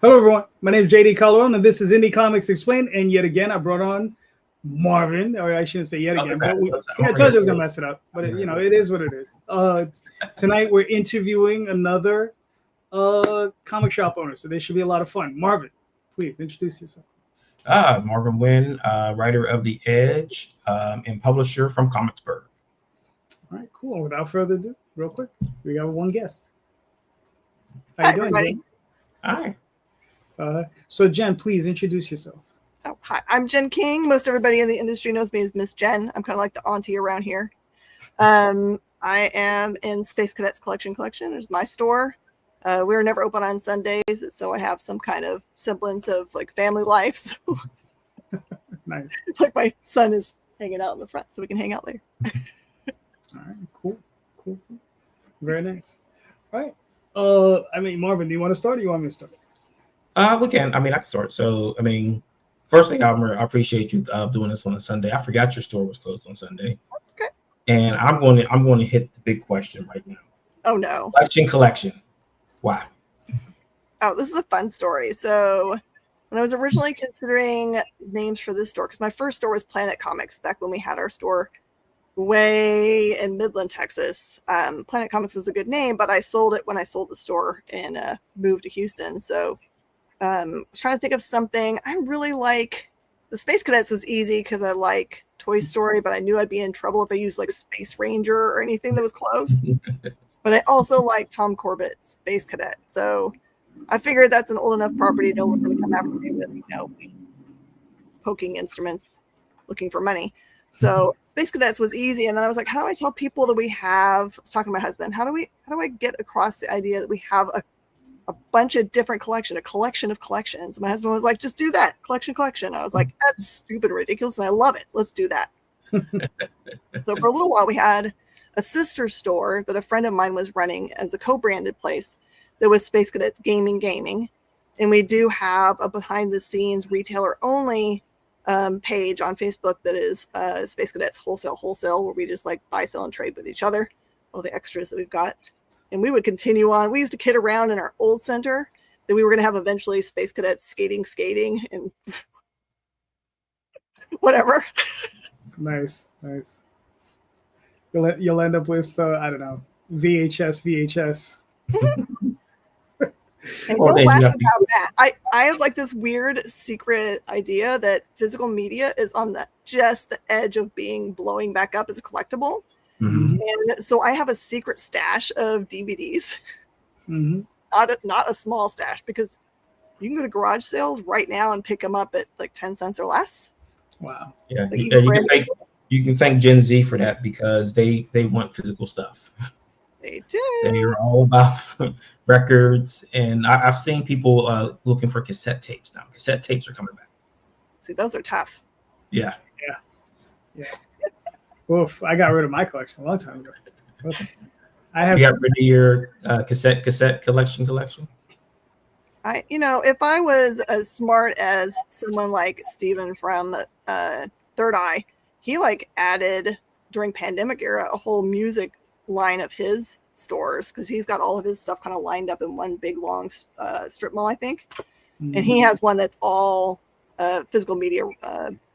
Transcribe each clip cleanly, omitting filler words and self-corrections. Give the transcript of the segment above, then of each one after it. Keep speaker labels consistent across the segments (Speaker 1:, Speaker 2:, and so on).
Speaker 1: Hello, everyone. My name is JD Calderon, and this is Indie Comics Explained. And yet again, I brought on Marvin, or I shouldn't say yet again, but I told you I was going to mess it up, but it is what it is. Tonight, we're interviewing another comic shop owner, so this should be a lot of fun. Marvin, please introduce yourself.
Speaker 2: Marvin Wynn, writer of The Edge and publisher from Comicsburg.
Speaker 1: All right, cool. Without further ado, real quick, we got one guest. How you doing, Jen?
Speaker 2: Hi.
Speaker 1: So, Jen, please introduce yourself.
Speaker 3: Oh, hi. I'm Jen King. Most everybody in the industry knows me as Miss Jen. I'm kind of like the auntie around here. I am in Space Cadets Collection. There's my store. We were never open on Sundays, so I have some kind of semblance of like family life. So
Speaker 1: Nice.
Speaker 3: Like my son is hanging out in the front, so we can hang out later.
Speaker 1: All right, cool. Very nice. All right. Marvin, do you want to start or you want me to start?
Speaker 2: We can. I can start. So, first thing, I appreciate you doing this on a Sunday. I forgot your store was closed on Sunday.
Speaker 3: Okay.
Speaker 2: And I'm going to hit the big question right now.
Speaker 3: Oh no.
Speaker 2: Collection. Why?
Speaker 3: Oh, this is a fun story. So, when I was originally considering names for this store, because my first store was Planet Comics back when we had our store way in Midland, Texas. Planet Comics was a good name, but I sold it when I sold the store and moved to Houston. So I was trying to think of something. I really like the Space Cadets was easy because I like Toy Story, but I knew I'd be in trouble if I used like Space Ranger or anything that was close. But I also like Tom Corbett's Space Cadet. So I figured that's an old enough property. No one's going to come after me with, poking instruments, looking for money. So Space Cadets was easy. And then I was like, how do I tell people that we have, I was talking to my husband, how do I get across the idea that we have a bunch of different a collection of collections? My husband was like, just do that, collection. I was like, that's stupid and ridiculous, and I love it. Let's do that. So for a little while, we had a sister store that a friend of mine was running as a co-branded place that was Space Cadets Gaming. And we do have a behind-the-scenes retailer-only page on Facebook that is Space Cadets Wholesale, where we just like buy, sell, and trade with each other, all the extras that we've got. And we would continue on. We used to kid around in our old center that we were going to have eventually Space Cadets skating and whatever.
Speaker 1: Nice. You'll end up with I don't know, VHS.
Speaker 3: And don't laugh about that. I have like this weird secret idea that physical media is on just the edge of blowing back up as a collectible.
Speaker 2: Mm-hmm.
Speaker 3: And so I have a secret stash of DVDs.
Speaker 1: Mm-hmm.
Speaker 3: Not a small stash, because you can go to garage sales right now and pick them up at like 10 cents or less.
Speaker 1: Wow.
Speaker 2: Yeah, you can thank Gen Z for that, because they want physical stuff.
Speaker 3: They do.
Speaker 2: They're all about records, and I've seen people looking for cassette tapes now. Cassette tapes are coming back.
Speaker 3: See, those are tough.
Speaker 2: Yeah.
Speaker 1: Oof, I got rid of my collection a long time ago.
Speaker 2: You got rid of your cassette collection?
Speaker 3: If I was as smart as someone like Steven from Third Eye, he like added during pandemic era a whole music line of his stores, because he's got all of his stuff kind of lined up in one big long strip mall, I think. Mm-hmm. And he has one that's all physical media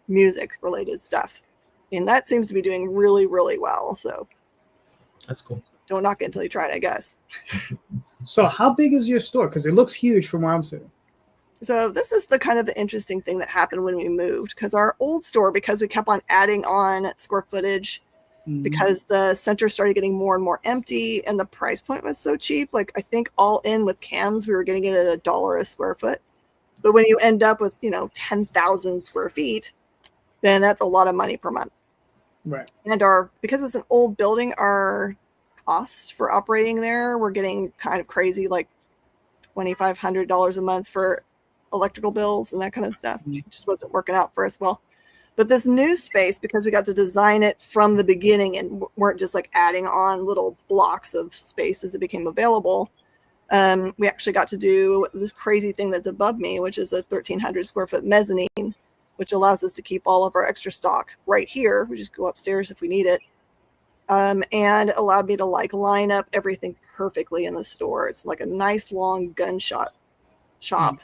Speaker 3: music related stuff, and that seems to be doing really, really well. So
Speaker 2: that's cool.
Speaker 3: Don't knock it until you try it, I guess.
Speaker 1: So how big is your store? Because it looks huge from where I'm sitting.
Speaker 3: So this is the interesting thing that happened when we moved, because our old store, because we kept on adding on square footage, because the center started getting more and more empty and the price point was so cheap. Like I think all in with cams, we were getting it at $1 a square foot. But when you end up with, 10,000 square feet, then that's a lot of money per month.
Speaker 1: Right.
Speaker 3: And because it was an old building, our costs for operating there were getting kind of crazy, like $2,500 a month for electrical bills and that kind of stuff. It just wasn't working out for us well. But this new space, because we got to design it from the beginning and weren't just like adding on little blocks of space as it became available, we actually got to do this crazy thing that's above me, which is a 1,300 square foot mezzanine, which allows us to keep all of our extra stock right here. We just go upstairs if we need it. And allowed me to like line up everything perfectly in the store. It's like a nice long gunshot shop.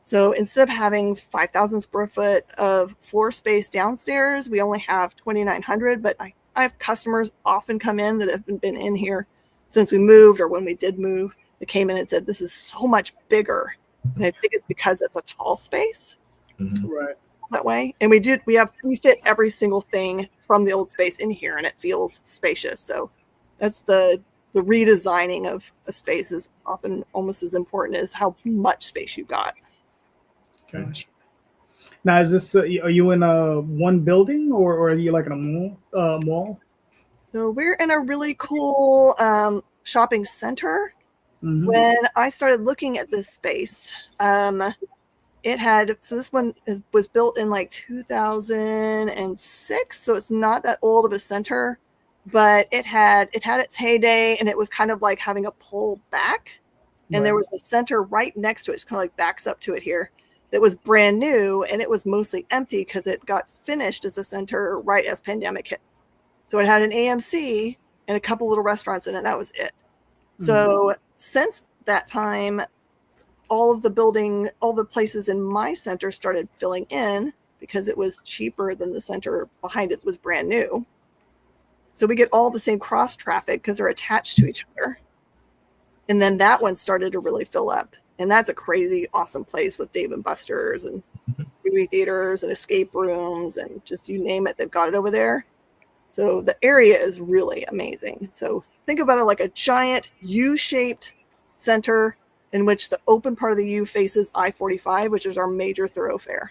Speaker 3: So instead of having 5,000 square foot of floor space downstairs, we only have 2,900. But I have customers often come in that have been in here since we moved or when we did move. They came in and said, this is so much bigger. And I think it's because it's a tall space.
Speaker 1: Right.
Speaker 3: That way. And we fit every single thing from the old space in here, and it feels spacious. So that's the redesigning of a space is often almost as important as how much space you've got.
Speaker 1: Gosh. Now, is this? Are you in a one building, or are you like in a mall?
Speaker 3: So we're in a really cool shopping center.
Speaker 1: Mm-hmm.
Speaker 3: When I started looking at this space, this one was built in like 2006, so it's not that old of a center, but it had its heyday, and it was kind of like having a pull back, and there was a center right next to it, it's kind of like backs up to it here, that was brand new, and it was mostly empty because it got finished as a center right as pandemic hit. So it had an AMC and a couple little restaurants in it. That was it. Mm-hmm. So since that time, all the places in my center started filling in because it was cheaper than the center behind it was brand new. So we get all the same cross traffic because they're attached to each other. And then that one started to really fill up. And that's a crazy, awesome place with Dave & Buster's and movie theaters and escape rooms and just you name it, they've got it over there. So the area is really amazing. So think about it like a giant U-shaped center in which the open part of the U faces I-45, which is our major thoroughfare.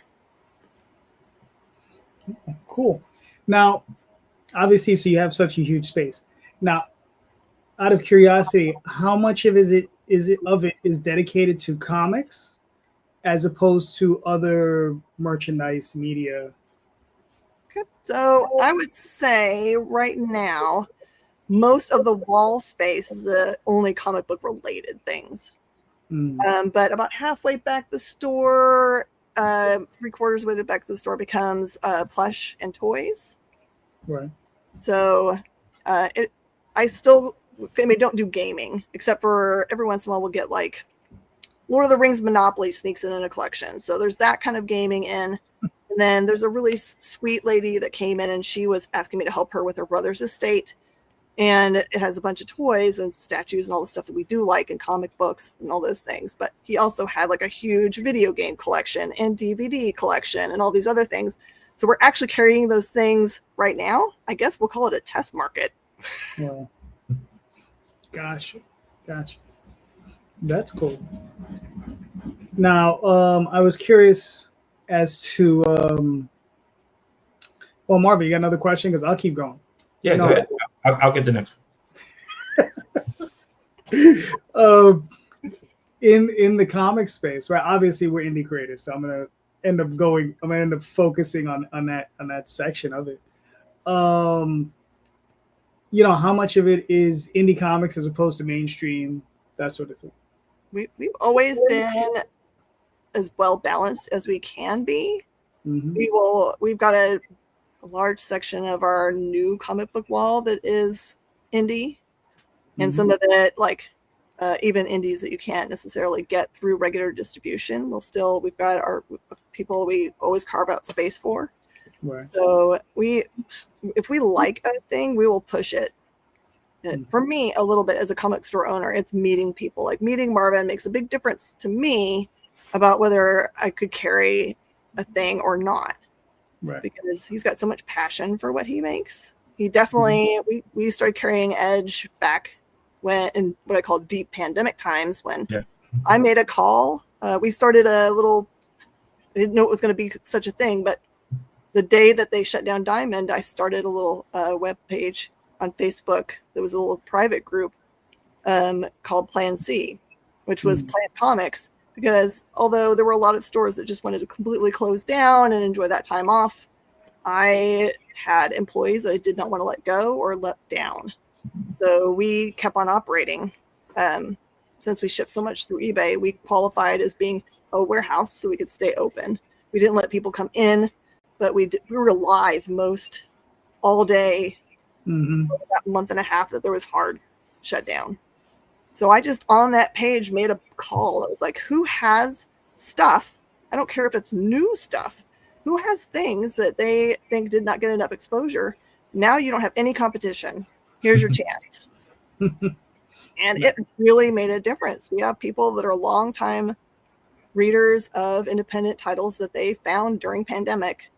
Speaker 1: Cool. Now, obviously, so you have such a huge space. Now, out of curiosity, how much of it is dedicated to comics as opposed to other merchandise media?
Speaker 3: Okay. So I would say right now, most of the wall space is the only comic book related things. But about halfway back the store, 3/4 way back to the store becomes plush and toys.
Speaker 1: Right.
Speaker 3: So don't do gaming, except for every once in a while we'll get like Lord of the Rings Monopoly sneaks in a collection. So there's that kind of gaming in. And then there's a really sweet lady that came in and she was asking me to help her with her brother's estate. And it has a bunch of toys and statues and all the stuff that we do like and comic books and all those things. But he also had like a huge video game collection and DVD collection and all these other things. So we're actually carrying those things right now. I guess we'll call it a test market.
Speaker 1: Wow. Gotcha. That's cool. Now, I was curious as to, well, Marvin, you got another question? Because I'll keep going.
Speaker 2: Yeah, go ahead. I'll get the next
Speaker 1: one. In the comic space, right? Obviously, we're indie creators, so I'm gonna end up focusing on that section of it. How much of it is indie comics as opposed to mainstream, that sort of thing?
Speaker 3: We've always been as well balanced as we can be. Mm-hmm. We've got a large section of our new comic book wall that is indie, and some of it even indies that you can't necessarily get through regular distribution. We've got our people we always carve out space for.
Speaker 1: Right.
Speaker 3: So if we like a thing, we will push it. For me, a little bit as a comic store owner, it's meeting people. Like meeting Marvin makes a big difference to me about whether I could carry a thing or not.
Speaker 1: Right.
Speaker 3: Because he's got so much passion for what he makes. He definitely, we started carrying Edge back when, in what I call deep pandemic times, when I made a call. We started I didn't know it was going to be such a thing, but the day that they shut down Diamond, I started a little web page on Facebook. There was a little private group called Plan C, which was Plant Comics. Because although there were a lot of stores that just wanted to completely close down and enjoy that time off, I had employees that I did not want to let go or let down. So we kept on operating. Since we shipped so much through eBay, we qualified as being a warehouse so we could stay open. We didn't let people come in, but we were live most all day for that month and a half that there was hard shutdown. So I just on that page made a call. It was like, who has stuff I don't care if it's new stuff. Who has things that they think did not get enough exposure? Now you don't have any competition. Here's your chance. And it really made a difference. We have people that are longtime readers of independent titles that they found during pandemic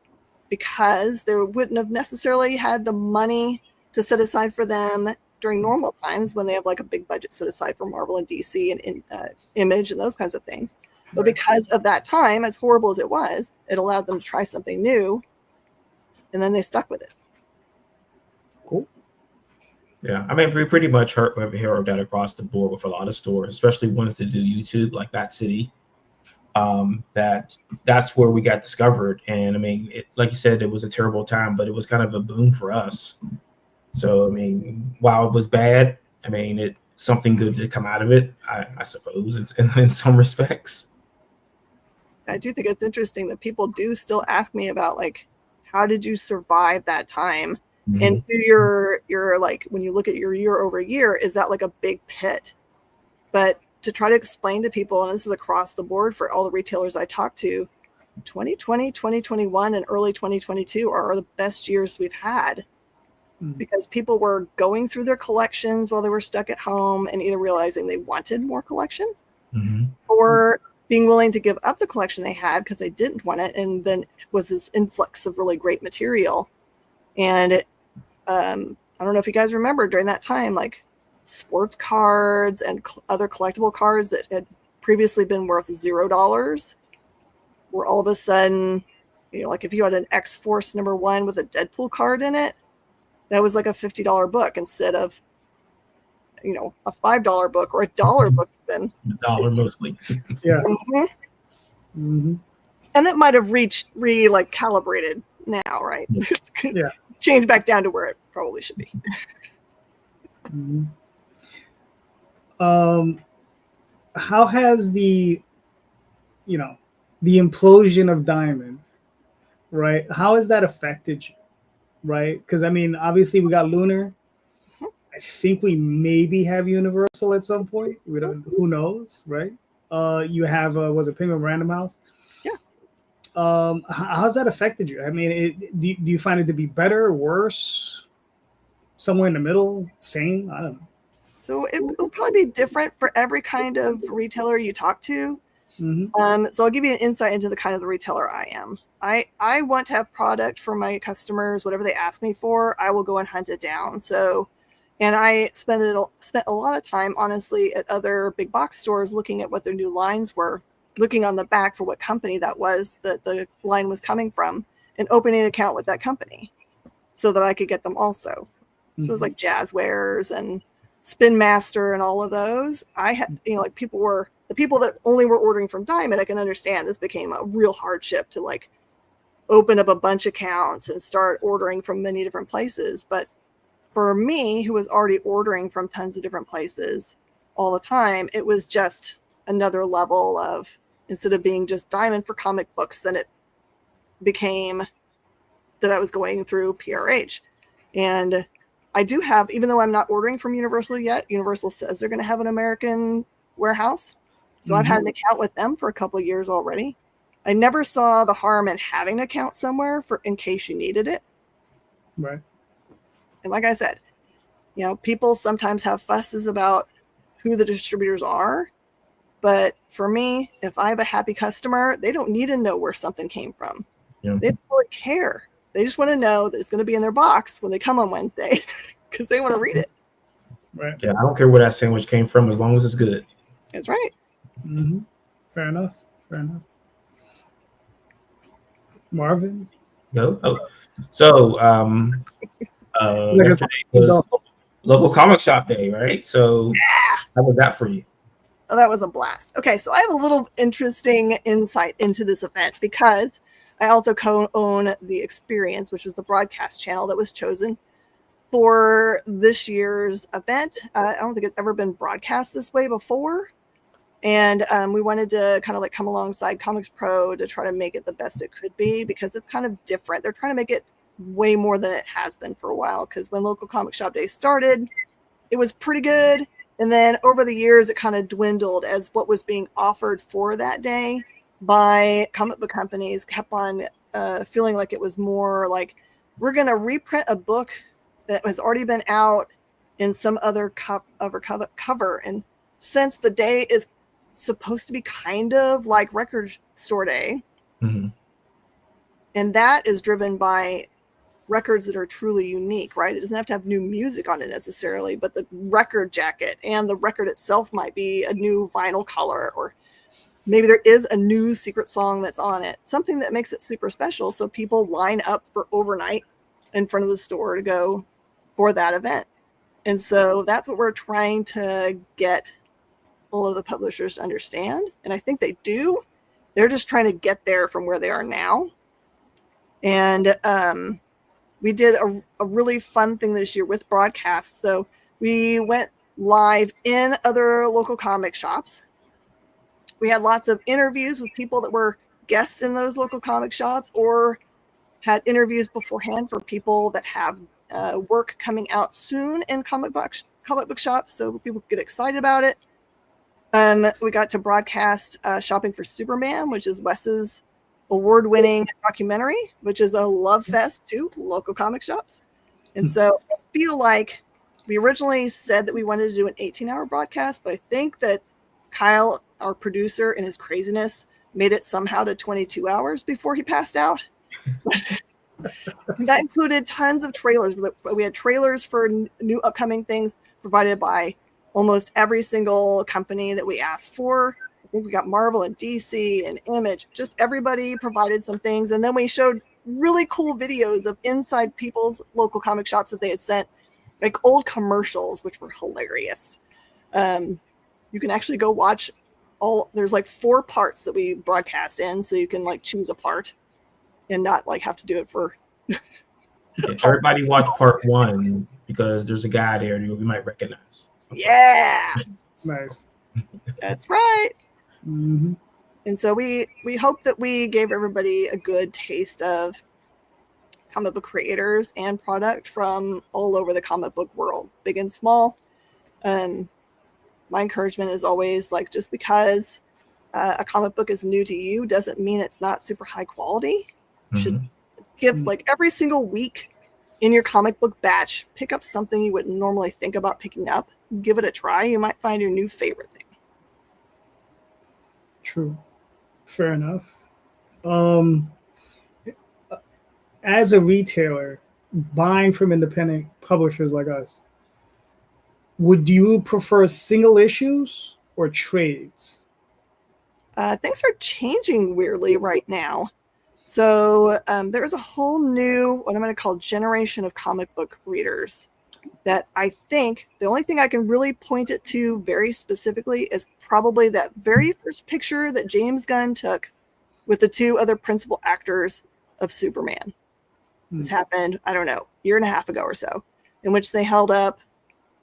Speaker 3: because they wouldn't have necessarily had the money to set aside for them during normal times when they have like a big budget set aside for Marvel and DC and Image and those kinds of things. But because of that time, as horrible as it was, it allowed them to try something new, and then they stuck with it.
Speaker 1: Cool.
Speaker 2: Yeah, I mean, we pretty much heard that across the board with a lot of stores, especially ones that do YouTube, like Bat City. That's where we got discovered, and I mean, like you said, it was a terrible time, but it was kind of a boom for us. So I mean, while it was bad, I mean, it's something good to come out of it, I suppose, in some respects.
Speaker 3: I do think it's interesting that people do still ask me about, like, how did you survive that time? Mm-hmm. And do your like, when you look at your year over year, is that like a big pit? But to try to explain to people, and this is across the board for all the retailers I talk to, 2020, 2021, and early 2022 are the best years we've had. Because people were going through their collections while they were stuck at home and either realizing they wanted more collection or being willing to give up the collection they had because they didn't want it. And then it was this influx of really great material. And I don't know if you guys remember during that time, like sports cards and other collectible cards that had previously been worth $0 were all of a sudden, you know, like if you had an X-Force #1 with a Deadpool card in it, that was like a $50 book instead of, you know, a $5 book or a $1 book even.
Speaker 2: $1 mostly.
Speaker 1: Yeah.
Speaker 3: And that might have like calibrated now, right? It's changed back down to where it probably should be.
Speaker 1: How has the implosion of diamonds, right? How has that affected you? Right, because I mean, obviously we got Lunar. I think we maybe have Universal at some point. We don't. Who knows, right? You have was it Penguin Random House?
Speaker 3: Yeah.
Speaker 1: How's that affected you? I mean, do you find it to be better, worse, somewhere in the middle, same? I don't know.
Speaker 3: So it will probably be different for every kind of retailer you talk to. So I'll give you an insight into the kind of the retailer I am. I want to have product for my customers, whatever they ask me for, I will go and hunt it down. So, and I spent a lot of time, honestly, at other big box stores looking at what their new lines were, looking on the back for what company that was that the line was coming from, and opening an account with that company so that I could get them also. So it was like Jazzwares and Spin Master and all of those. I had, like the people that only were ordering from Diamond, I can understand this became a real hardship to like open up a bunch of accounts and start ordering from many different places. But for me, who was already ordering from tons of different places all the time, it was just another level of, instead of being just Diamond for comic books, then it became that I was going through PRH. And I do have, even though I'm not ordering from Universal yet, Universal says they're going to have an American warehouse. So I've had an account with them for a couple of years already. I never saw the harm in having an account somewhere in case you needed it.
Speaker 1: Right.
Speaker 3: And like I said, people sometimes have fusses about who the distributors are. But for me, if I have a happy customer, they don't need to know where something came from. Yeah. They don't really care. They just want to know that it's going to be in their box when they come on Wednesday because they want to read it.
Speaker 2: Right. Yeah, I don't care where that sandwich came from as long as it's good.
Speaker 3: That's right.
Speaker 1: Fair enough. Marvin?
Speaker 2: No. Oh. So, yesterday was local comic shop day, right? So, how was that for you?
Speaker 3: Oh, that was a blast. Okay, so I have a little interesting insight into this event because I also co-own The Experience, which was the broadcast channel that was chosen for this year's event. I don't think it's ever been broadcast this way before. And we wanted to kind of like come alongside Comics Pro to try to make it the best it could be because it's kind of different. They're trying to make it way more than it has been for a while because when Local Comic Shop Day started, it was pretty good. And then over the years, it kind of dwindled as what was being offered for that day by comic book companies kept on feeling like it was more like, we're going to reprint a book that has already been out in some other cover. And since the day is supposed to be kind of like record store day, and that is driven by records that are truly unique, right? It doesn't have to have new music on it necessarily, but the record jacket and the record itself might be a new vinyl color, or maybe there is a new secret song that's on it, something that makes it super special. So people line up for overnight in front of the store to go for that event. And so that's what we're trying to get all of the publishers to understand. And I think they do. They're just trying to get there from where they are now. And we did a really fun thing this year with broadcasts. So we went live in other local comic shops. We had lots of interviews with people that were guests in those local comic shops, or had interviews beforehand for people that have work coming out soon in comic book shops, so people get excited about it. We got to broadcast Shopping for Superman, which is Wes's award-winning documentary, which is a love fest to local comic shops. And so I feel like we originally said that we wanted to do an 18-hour broadcast, but I think that Kyle, our producer, in his craziness, made it somehow to 22 hours before he passed out. That included tons of trailers. We had trailers for new upcoming things provided by almost every single company that we asked for. I think we got Marvel and DC and Image. Just everybody provided some things. And then we showed really cool videos of inside people's local comic shops that they had sent, like old commercials, which were hilarious. You can actually go watch there's like 4 parts that we broadcast in, so you can like choose a part and not like have to do it for.
Speaker 2: Everybody watch part 1 because there's a guy there you might recognize.
Speaker 3: Yeah.
Speaker 1: Nice.
Speaker 3: That's right.
Speaker 1: Mm-hmm.
Speaker 3: And so we hope that we gave everybody a good taste of comic book creators and product from all over the comic book world, big and small. My encouragement is always like, just because a comic book is new to you doesn't mean it's not super high quality. You should give like every single week in your comic book batch, pick up something you wouldn't normally think about picking up. Give it a try. You might find your new favorite thing.
Speaker 1: True. Fair enough. As a retailer, buying from independent publishers like us, would you prefer single issues or trades?
Speaker 3: Things are changing weirdly right now. So there's a whole new, what I'm going to call, generation of comic book readers that I think the only thing I can really point it to very specifically is probably that very first picture that James Gunn took with the 2 other principal actors of Superman. This happened, I don't know, 1.5 years ago or so, in which they held up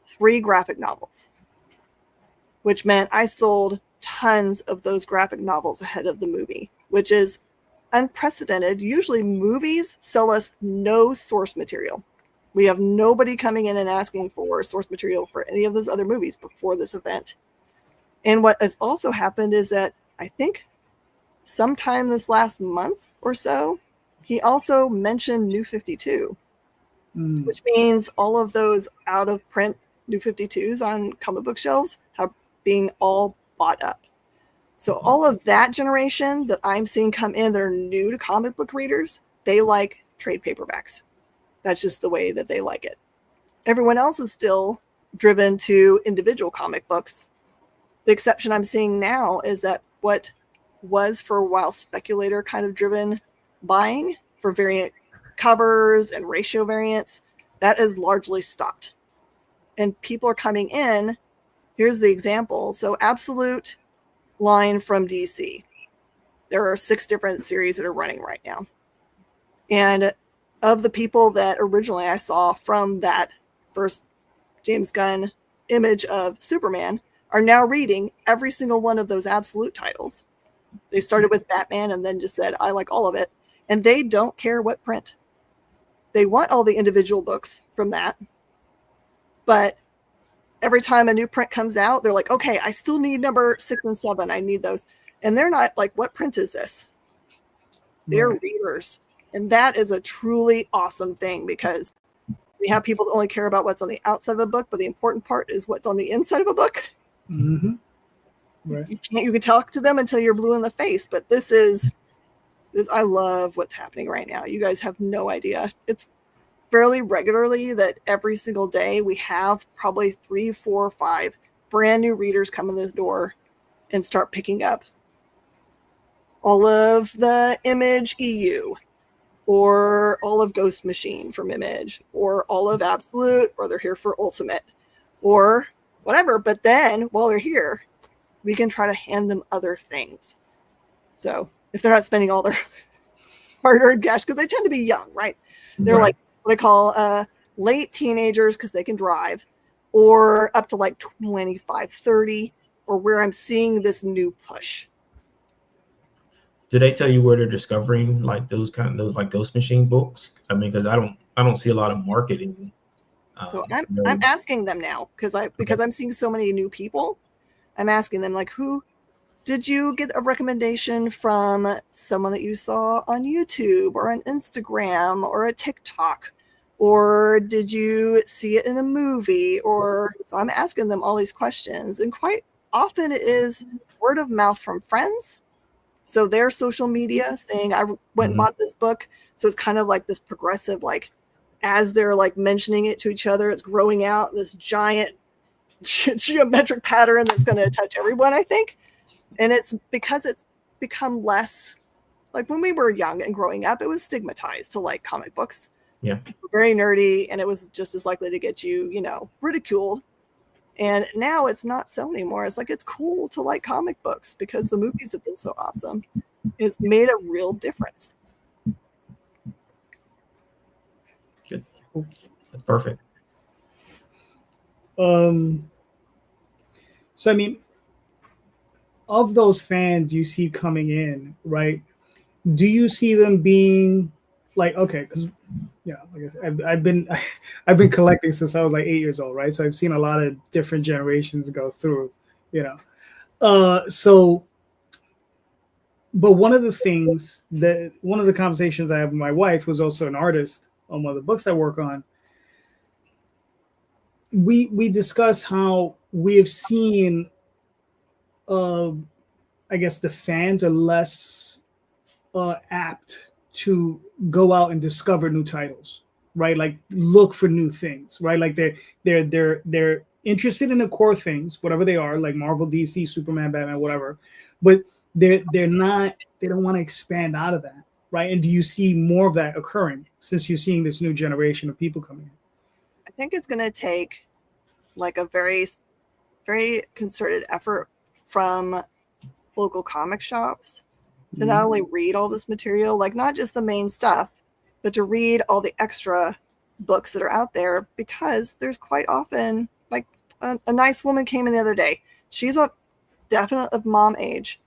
Speaker 3: 3 graphic novels, which meant I sold tons of those graphic novels ahead of the movie, which is unprecedented. Usually movies sell us no source material. We have nobody coming in and asking for source material for any of those other movies before this event. And what has also happened is that I think sometime this last month or so, he also mentioned New 52, which means all of those out of print New 52s on comic book shelves have being all bought up. So all of that generation that I'm seeing come in that are new to comic book readers, they like trade paperbacks. That's just the way that they like it. Everyone else is still driven to individual comic books. The exception I'm seeing now is that what was for a while speculator kind of driven buying for variant covers and ratio variants, that is largely stopped. And people are coming in. Here's the example. So Absolute line from DC. There are 6 different series that are running right now. And of the people that originally I saw from that first James Gunn image of Superman are now reading every single one of those Absolute titles. They started with Batman and then just said, I like all of it. And they don't care what print. They want all the individual books from that. But every time a new print comes out, they're like, okay, I still need number 6 and 7. I need those. And they're not like, what print is this? They're readers. And that is a truly awesome thing, because we have people that only care about what's on the outside of a book, but the important part is what's on the inside of a book.
Speaker 1: Mm-hmm. Right.
Speaker 3: You can talk to them until you're blue in the face, but this I love what's happening right now. You guys have no idea. It's fairly regularly that every single day we have probably 3, 4, 5 brand new readers come in this door and start picking up all of the Image EU, or all of Ghost Machine from Image, or all of Absolute, or they're here for Ultimate, or whatever. But then while they're here, we can try to hand them other things. So if they're not spending all their hard-earned cash, because they tend to be young, right? They're like what I call late teenagers, because they can drive, or up to like 25, 30, or where I'm seeing this new push.
Speaker 2: Do they tell you where they're discovering like those like Ghost Machine books? I mean, because I don't see a lot of marketing.
Speaker 3: So I'm asking them now, because I'm seeing so many new people. I'm asking them, like, who did you get a recommendation from? Someone that you saw on YouTube or on Instagram or a TikTok, or did you see it in a movie? Or so I'm asking them all these questions, and quite often it is word of mouth from friends. So their social media saying, I went and bought this book. So it's kind of like this progressive, like, as they're like mentioning it to each other, it's growing out this giant geometric pattern that's going to touch everyone, I think. And it's because it's become less, like when we were young and growing up, it was stigmatized to like comic books.
Speaker 2: Yeah.
Speaker 3: Very nerdy, and it was just as likely to get you, ridiculed. And now it's not so anymore. It's like, it's cool to like comic books because the movies have been so awesome. It's made a real difference.
Speaker 2: Good. That's perfect.
Speaker 1: So, I mean, of those fans you see coming in, right? Do you see them being like, okay, because like I said, I've been collecting since I was like 8 years old, right? So I've seen a lot of different generations go through, So, but one of the conversations I have with my wife, who's also an artist on one of the books I work on, we discuss how we have seen, I guess the fans are less apt to go out and discover new titles, right? Like look for new things, right? Like they're interested in the core things, whatever they are, like Marvel, DC, Superman, Batman, whatever, but they don't want to expand out of that, right? And do you see more of that occurring since you're seeing this new generation of people coming in?
Speaker 3: I think it's going to take like a very, very concerted effort from local comic shops to not only read all this material, like not just the main stuff, but to read all the extra books that are out there, because there's quite often, like a nice woman came in the other day. She's a definite of mom age,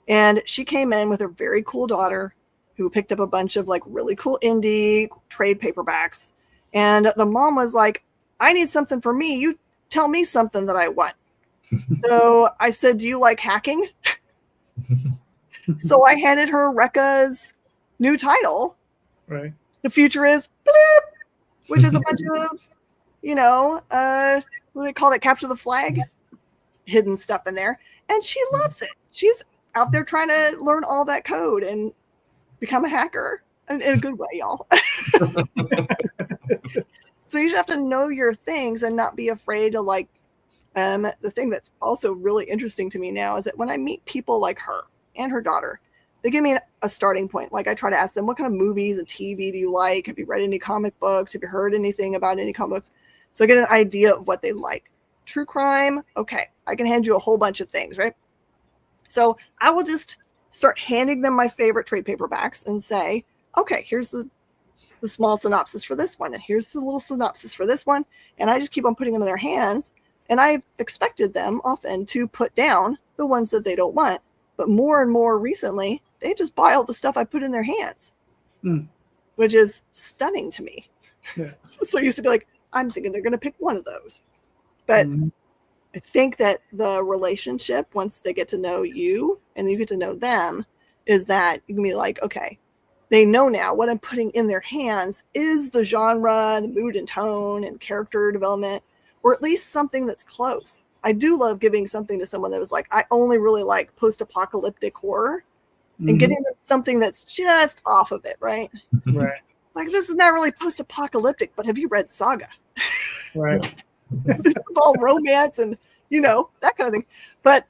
Speaker 3: and she came in with a very cool daughter who picked up a bunch of like really cool indie trade paperbacks. And the mom was like, I need something for me. You tell me something that I want. So I said, do you like hacking? So I handed her Rekka's new title.
Speaker 1: Right.
Speaker 3: The future is bleep, which is a bunch of, what do they call it? Capture the flag, hidden stuff in there. And she loves it. She's out there trying to learn all that code and become a hacker in a good way, y'all. So you just have to know your things and not be afraid to like, the thing that's also really interesting to me now is that when I meet people like her and her daughter, they give me a starting point. Like I try to ask them, what kind of movies and TV do you like? Have you read any comic books? Have you heard anything about any comic books? So I get an idea of what they like. True crime. Okay. I can hand you a whole bunch of things, right? So I will just start handing them my favorite trade paperbacks and say, okay, here's the small synopsis for this one. And here's the little synopsis for this one. And I just keep on putting them in their hands. And I expected them often to put down the ones that they don't want. But more and more recently, they just buy all the stuff I put in their hands, which is stunning to me.
Speaker 1: Yeah.
Speaker 3: So I used to be like, I'm thinking they're going to pick one of those. But I think that the relationship, once they get to know you and you get to know them, is that you can be like, okay, they know now what I'm putting in their hands is the genre, the mood and tone and character development, or at least something that's close. I do love giving something to someone that was like, I only really like post-apocalyptic horror, and getting them something that's just off of it, right?
Speaker 1: Right.
Speaker 3: Like, this is not really post-apocalyptic, but have you read Saga?
Speaker 1: Right.
Speaker 3: This is all romance and, that kind of thing. But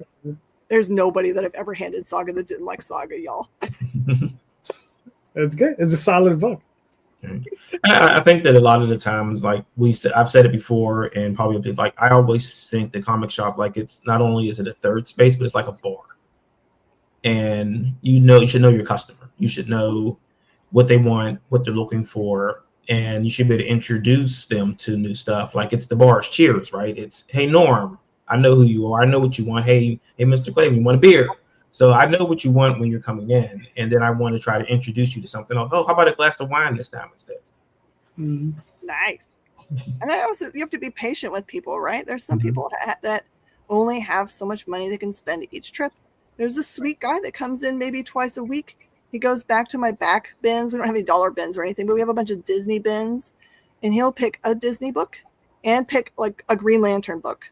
Speaker 3: there's nobody that I've ever handed Saga that didn't like Saga, y'all.
Speaker 1: That's good. It's a solid book.
Speaker 2: I think that a lot of the times, like I've said it before, and probably like I always think the comic shop, like it's not only is it a third space, but it's like a bar. And you should know your customer. You should know what they want, what they're looking for, and you should be able to introduce them to new stuff. Like it's the bar's Cheers, right? It's, hey Norm, I know who you are. I know what you want. Hey, Mr. Clavin, you want a beer? So I know what you want when you're coming in, and then I want to try to introduce you to something else. Oh, how about a glass of wine this time instead?
Speaker 1: Mm-hmm.
Speaker 3: Nice. And you have to be patient with people, right? There's some people that only have so much money they can spend each trip. There's a sweet guy that comes in maybe twice a week. He goes back to my back bins. We don't have any dollar bins or anything, but we have a bunch of Disney bins, and he'll pick a Disney book and pick like a Green Lantern book.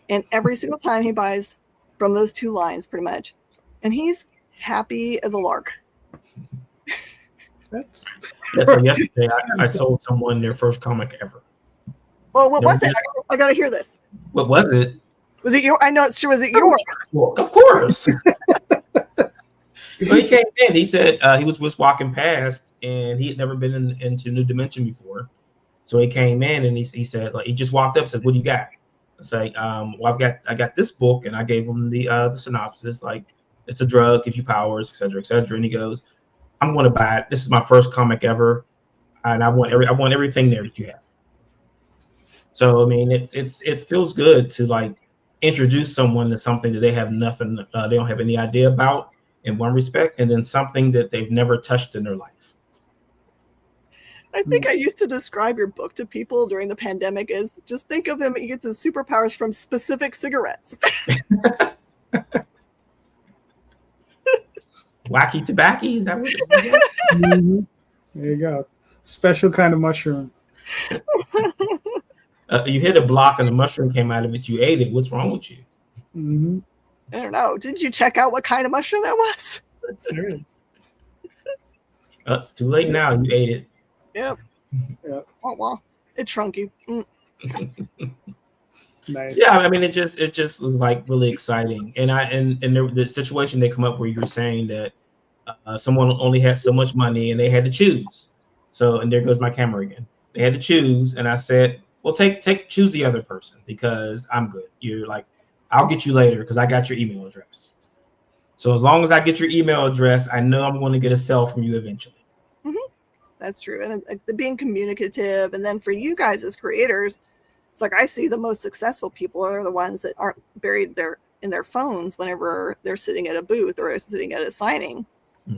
Speaker 3: And every single time he buys from those two lines, pretty much. And he's happy as a lark.
Speaker 2: So yesterday I sold someone their first comic ever.
Speaker 3: Well, what was it? I got to hear this.
Speaker 2: What was it?
Speaker 3: Was it your? I know it's true. Was it yours?
Speaker 2: Well, of course. So he came in. He said he was just walking past, and he had never been into New Dimension before. So he came in, and he said, like, he just walked up and said, "What do you got?" I say, "Well, I got this book," and I gave him the synopsis, like it's a drug, gives you powers, et cetera, et cetera. And he goes, "I'm going to buy it. This is my first comic ever, and I want everything there that you have." So I mean, it feels good to like introduce someone to something that they have nothing, they don't have any idea about in one respect, and then something that they've never touched in their life.
Speaker 3: I think I used to describe your book to people during the pandemic as just think of him, he gets his superpowers from specific cigarettes.
Speaker 2: Wacky tobacco, is that what
Speaker 1: There you go. Special kind of mushroom.
Speaker 2: You hit a block and the mushroom came out of it, you ate it. What's wrong with you?
Speaker 1: Mm-hmm.
Speaker 3: I don't know. Did you check out what kind of mushroom that was?
Speaker 2: It's too late now. You ate it.
Speaker 3: Yep. Oh well, it shrunk you.
Speaker 1: Nice.
Speaker 2: Yeah, I mean, it just was like really exciting, and the situation they come up where you're saying that someone only had so much money and they had to choose. So, and there goes my camera again. They had to choose, and I said, well, choose the other person because I'm good. You're like, I'll get you later because I got your email address. So as long as I get your email address, I know I'm going to get a sell from you eventually.
Speaker 3: That's true. And being communicative. And then for you guys as creators, it's like I see the most successful people are the ones that aren't buried in their phones whenever they're sitting at a booth or sitting at a signing,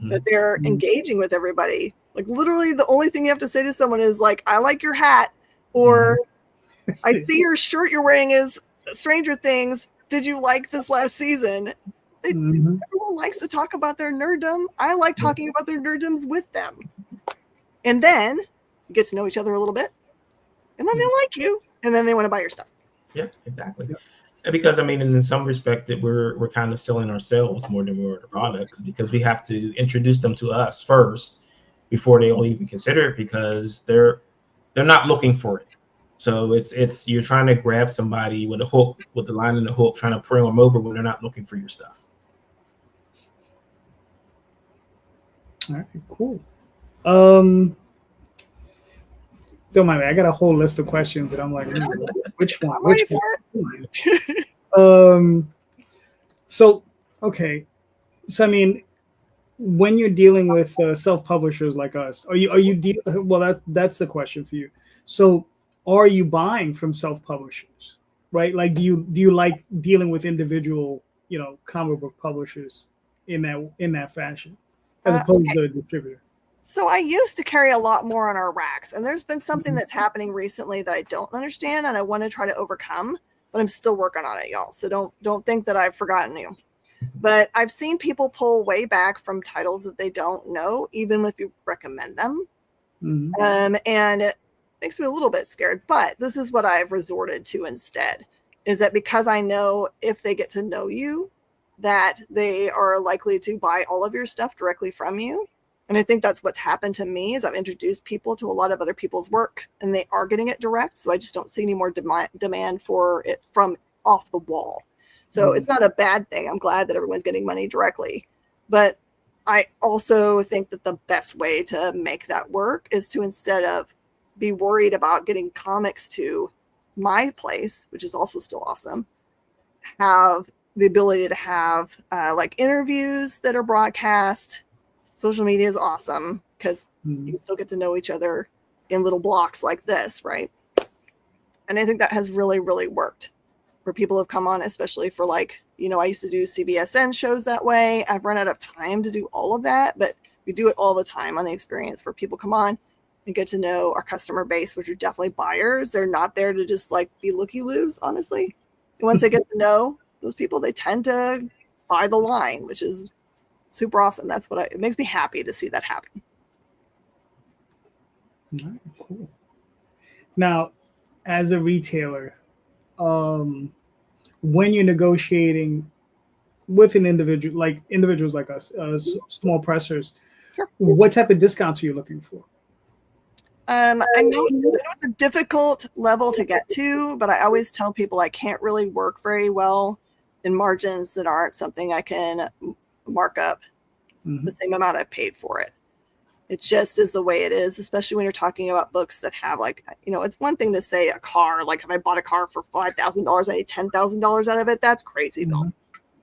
Speaker 3: that they're engaging with everybody. Like literally the only thing you have to say to someone is like, I like your hat, or I see your shirt you're wearing is Stranger Things. Did you like this last season? Everyone likes to talk about their nerddom. I like talking about their nerddoms with them. And then you get to know each other a little bit. And then they like you. And then they want to buy your stuff.
Speaker 2: Yeah, exactly. And because, I mean, in some respect that we're kind of selling ourselves more than we're the product, because we have to introduce them to us first before they'll even consider it, because they're not looking for it. So it's you're trying to grab somebody with a hook, with the line and the hook, trying to pull them over when they're not looking for your stuff.
Speaker 1: All right, cool. Don't mind me. I got a whole list of questions that I'm like, which one? Which one? So okay. So I mean, when you're dealing with self-publishers like us, are you well, that's the question for you. So are you buying from self-publishers, right? Like, do you like dealing with individual, comic book publishers in that fashion, as opposed to a distributor?
Speaker 3: So I used to carry a lot more on our racks, and there's been something that's happening recently that I don't understand, and I want to try to overcome, but I'm still working on it, y'all. So don't think that I've forgotten you. But I've seen people pull way back from titles that they don't know, even if you recommend them. And it makes me a little bit scared. But this is what I've resorted to instead, is that because I know if they get to know you, that they are likely to buy all of your stuff directly from you. And I think that's what's happened to me is I've introduced people to a lot of other people's work and they are getting it direct. So I just don't see any more demand for it from off the wall. So it's not a bad thing. I'm glad that everyone's getting money directly. But I also think that the best way to make that work is to, instead of be worried about getting comics to my place, which is also still awesome, have the ability to have like interviews that are broadcast. Social media is awesome because you still get to know each other in little blocks like this, right? And I think that has really, really worked where people have come on, especially for like, you know, I used to do CBSN shows that way. I've run out of time to do all of that, but we do it all the time on the experience where people come on and get to know our customer base, which are definitely buyers. They're not there to just like be looky-loos, honestly. And once they get to know those people, they tend to buy the line, which is super awesome. That's what it makes me happy to see that happen.
Speaker 1: Cool. Now, as a retailer, when you're negotiating with an individual, like individuals like us, small pressers,
Speaker 3: sure,
Speaker 1: what type of discounts are you looking for?
Speaker 3: I know it's a difficult level to get to, but I always tell people I can't really work very well in margins that aren't something I can mark up the same amount I've paid for it. It just is the way it is, especially when you're talking about books that have like, you know, it's one thing to say a car, like if I bought a car for $5,000, I need $10,000 out of it. That's crazy though.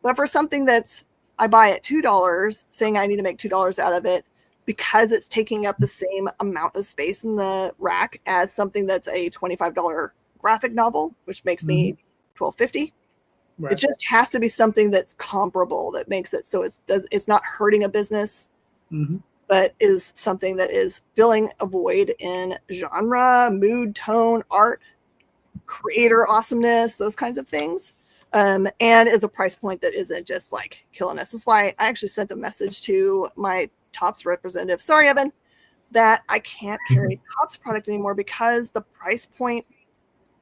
Speaker 3: But for something that's, I buy at $2, saying I need to make $2 out of it because it's taking up the same amount of space in the rack as something that's a $25 graphic novel, which makes me $12.50. Right. It just has to be something that's comparable that makes it so it's not hurting a business, but is something that is filling a void in genre, mood, tone, art, creator awesomeness, those kinds of things. And is a price point that isn't just like killing us. That's why I actually sent a message to my Topps representative, sorry, Evan, that I can't carry Topps product anymore because the price point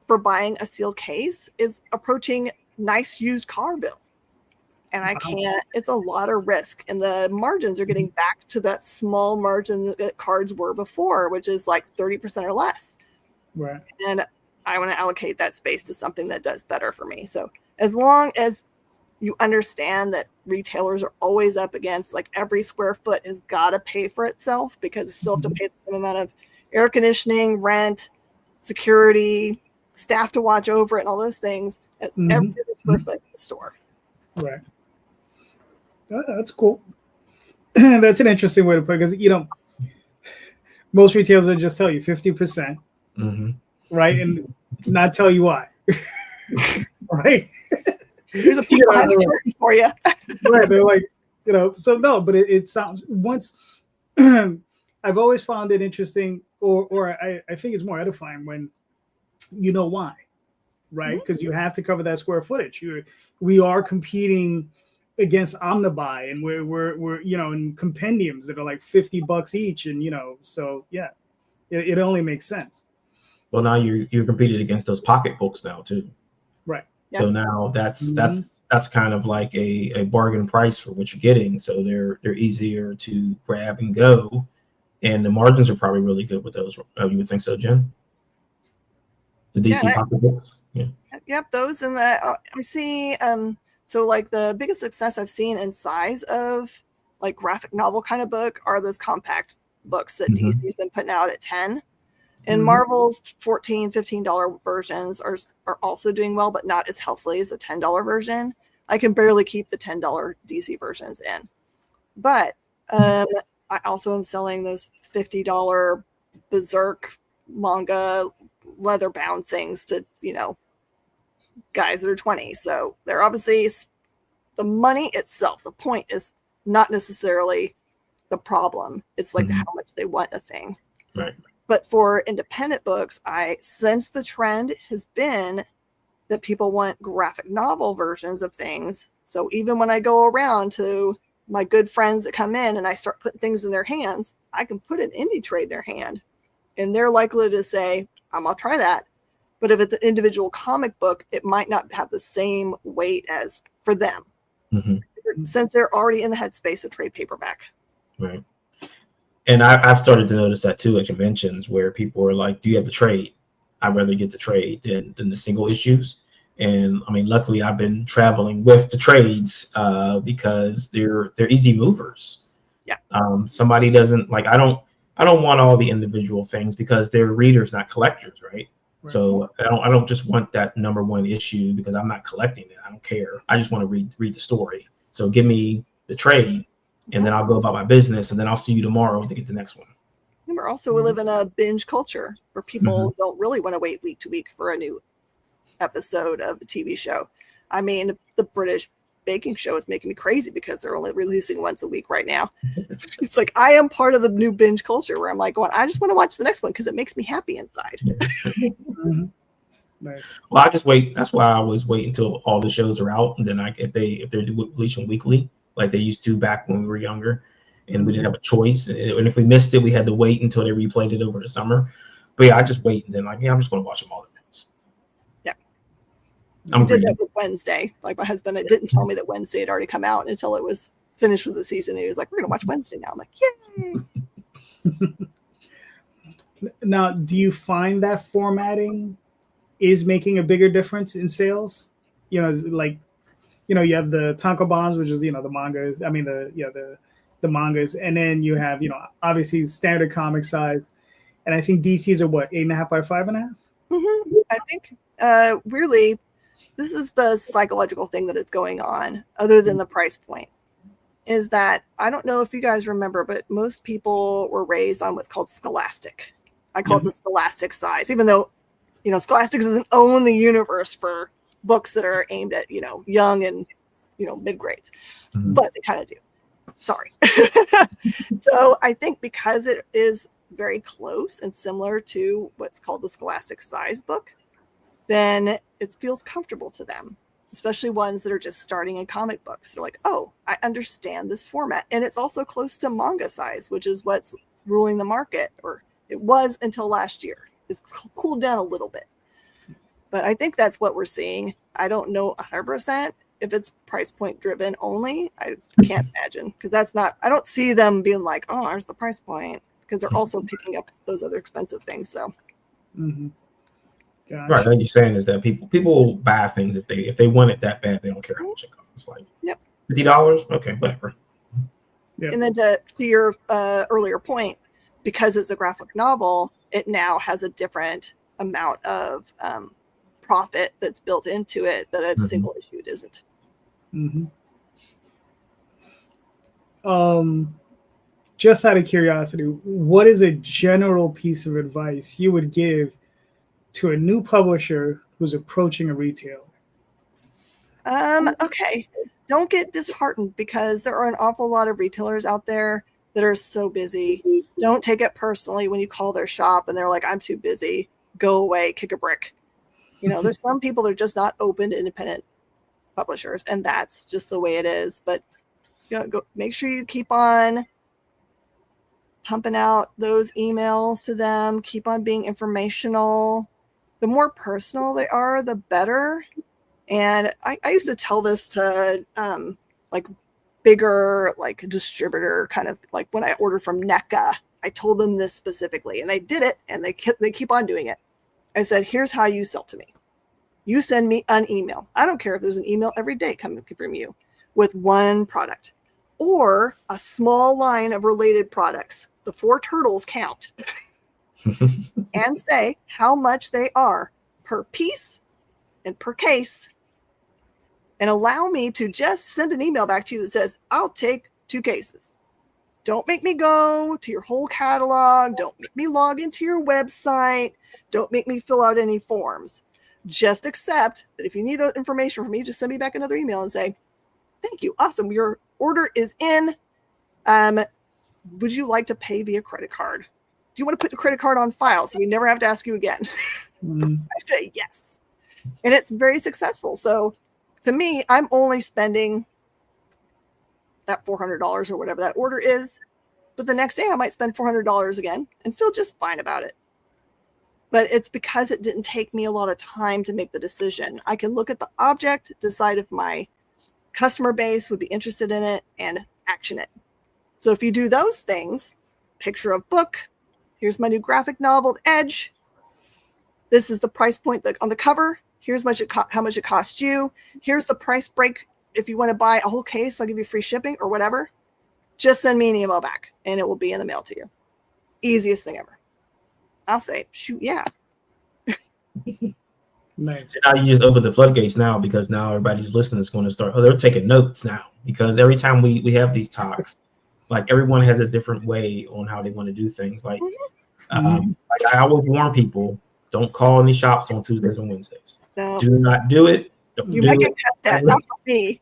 Speaker 3: for buying a sealed case is approaching nice used car bill. And I can't, it's a lot of risk. And the margins are getting back to that small margin that cards were before, which is like 30% or less.
Speaker 1: Right.
Speaker 3: And I want to allocate that space to something that does better for me. So as long as you understand that retailers are always up against like every square foot has got to pay for itself because you still have to pay the same amount of air conditioning, rent, security, staff to watch over it, and all those things as every square foot in the store.
Speaker 1: Right. That's cool. That's an interesting way to put it because, you know, most retailers will just tell you 50%, right? And not tell you why. Right?
Speaker 3: There's a people for you.
Speaker 1: Right. They're like, you know, so no, but it sounds once I've always found it interesting or I think it's more edifying when you know why, right? Because you have to cover that square footage. We are competing against Omnibuy and we're you know, in compendiums that are like $50 each. And, you know, so yeah, it only makes sense.
Speaker 2: Well, now you're competing against those pocketbooks now too.
Speaker 1: Right.
Speaker 2: So now that's kind of like a bargain price for what you're getting. So they're easier to grab and go, and the margins are probably really good with those. You would think so, Jen? The DC pocketbooks. Yeah.
Speaker 3: Yep, those and I see. So like the biggest success I've seen in size of like graphic novel kind of book are those compact books that DC's been putting out at 10. And Marvel's $14, $15 versions are also doing well, but not as healthily as the $10 version. I can barely keep the $10 DC versions in. But I also am selling those $50 Berserk manga leather bound things to, you know, guys that are 20. So they're obviously the money itself. The point is not necessarily the problem. It's like how much they want a thing.
Speaker 2: Right.
Speaker 3: But for independent books, I sense the trend has been that people want graphic novel versions of things So even when I go around to my good friends that come in and I start putting things in their hands, I can put an indie trade in their hand and they're likely to say, I'm going to try that. But if it's an individual comic book, it might not have the same weight as for them. Since they're already in the headspace of trade paperback.
Speaker 2: Right. And I've started to notice that too at conventions where people are like, do you have the trade? I'd rather get the trade than the single issues. And I mean, luckily I've been traveling with the trades because they're easy movers.
Speaker 3: Yeah.
Speaker 2: Somebody doesn't like, I don't want all the individual things because they're readers, not collectors, right? So I don't just want that number one issue because I'm not collecting it. I don't care. I just want to read the story. So give me the trade and then I'll go about my business and then I'll see you tomorrow to get the next one.
Speaker 3: Remember, also we live in a binge culture where people don't really want to wait week to week for a new episode of a TV show. I mean, the British baking show is making me crazy because they're only releasing once a week right now. It's like I am part of the new binge culture where I'm like going, I just want to watch the next one because it makes me happy inside.
Speaker 1: Nice.
Speaker 2: Well, I just wait. That's why I always wait until all the shows are out, and then if they're releasing weekly like they used to back when we were younger, and we didn't have a choice, and if we missed it, we had to wait until they replayed it over the summer. But yeah, I just wait and then I'm just going to watch them all at once.
Speaker 3: Yeah,
Speaker 2: I
Speaker 3: did that with Wednesday. Like my husband didn't tell me that Wednesday had already come out until it was finished with the season. And he was like, "We're going to watch Wednesday now." I'm like, "Yay!"
Speaker 1: Now, do you find that formatting is making a bigger difference in sales? You know, like, you know, you have the Tanko Bombs, which is, you know, the mangas. I mean, the mangas, and then you have, you know, obviously standard comic size, and I think DC's are what, 8.5 by 5.5.
Speaker 3: I think weirdly, this is the psychological thing that is going on, other than the price point, is that I don't know if you guys remember, but most people were raised on what's called Scholastic. I call it the Scholastic size, even though, you know, Scholastic doesn't own the universe for books that are aimed at, you know, young and, you know, mid grades, but they kind of do. Sorry. So I think because it is very close and similar to what's called the Scholastic size book, then it feels comfortable to them, especially ones that are just starting in comic books. They're like, oh, I understand this format. And it's also close to manga size, which is what's ruling the market, or it was until last year. It's cooled down a little bit. But I think that's what we're seeing. I don't know 100% if it's price point driven only. I can't imagine, because that's not, I don't see them being like, oh, there's the price point, because they're also picking up those other expensive things. So,
Speaker 2: Right, what you're saying is that people will buy things if they want it that bad, they don't care how much it costs. Like $50, okay, whatever.
Speaker 3: Yeah. And then to your earlier point, because it's a graphic novel, it now has a different amount of profit that's built into it that a single issue isn't.
Speaker 1: Just out of curiosity, what is a general piece of advice you would give to a new publisher who's approaching a retailer?
Speaker 3: Okay, don't get disheartened, because there are an awful lot of retailers out there that are so busy. Don't take it personally when you call their shop and they're like, I'm too busy, go away, kick a brick. You know, there's some people that are just not open to independent publishers, and that's just the way it is. But you know, go make sure you keep on pumping out those emails to them, keep on being informational. The more personal they are, the better. And I used to tell this to like bigger, like distributor, kind of like when I ordered from NECA, I told them this specifically, and they did it, and they keep on doing it. I said, here's how you sell to me. You send me an email. I don't care if there's an email every day coming from you with one product or a small line of related products. The 4 turtles count. And say how much they are per piece and per case, and allow me to just send an email back to you that says, I'll take 2 cases. Don't make me go to your whole catalog. Don't make me log into your website. Don't make me fill out any forms. Just accept that if you need that information from me, just send me back another email and say, thank you. Awesome. Your order is in. Would you like to pay via credit card? Do you want to put the credit card on file so we never have to ask you again? I say yes. And it's very successful. So to me, I'm only spending that $400 or whatever that order is. But the next day I might spend $400 again and feel just fine about it. But it's because it didn't take me a lot of time to make the decision. I can look at the object, decide if my customer base would be interested in it, and action it. So if you do those things, picture of book, here's my new graphic novel, Edge. This is the price point on the cover. Here's how much it cost you. Here's the price break. If you want to buy a whole case, I'll give you free shipping or whatever. Just send me an email back and it will be in the mail to you. Easiest thing ever. I'll say, shoot, yeah.
Speaker 1: Nice.
Speaker 2: Now you just open the floodgates now, because now everybody's listening is going to start. Oh, they're taking notes now, because every time we have these talks, like everyone has a different way on how they want to do things. Like, like I always warn people, don't call any shops on Tuesdays and Wednesdays. No. Do not do it.
Speaker 3: You might get cussed at, not from me.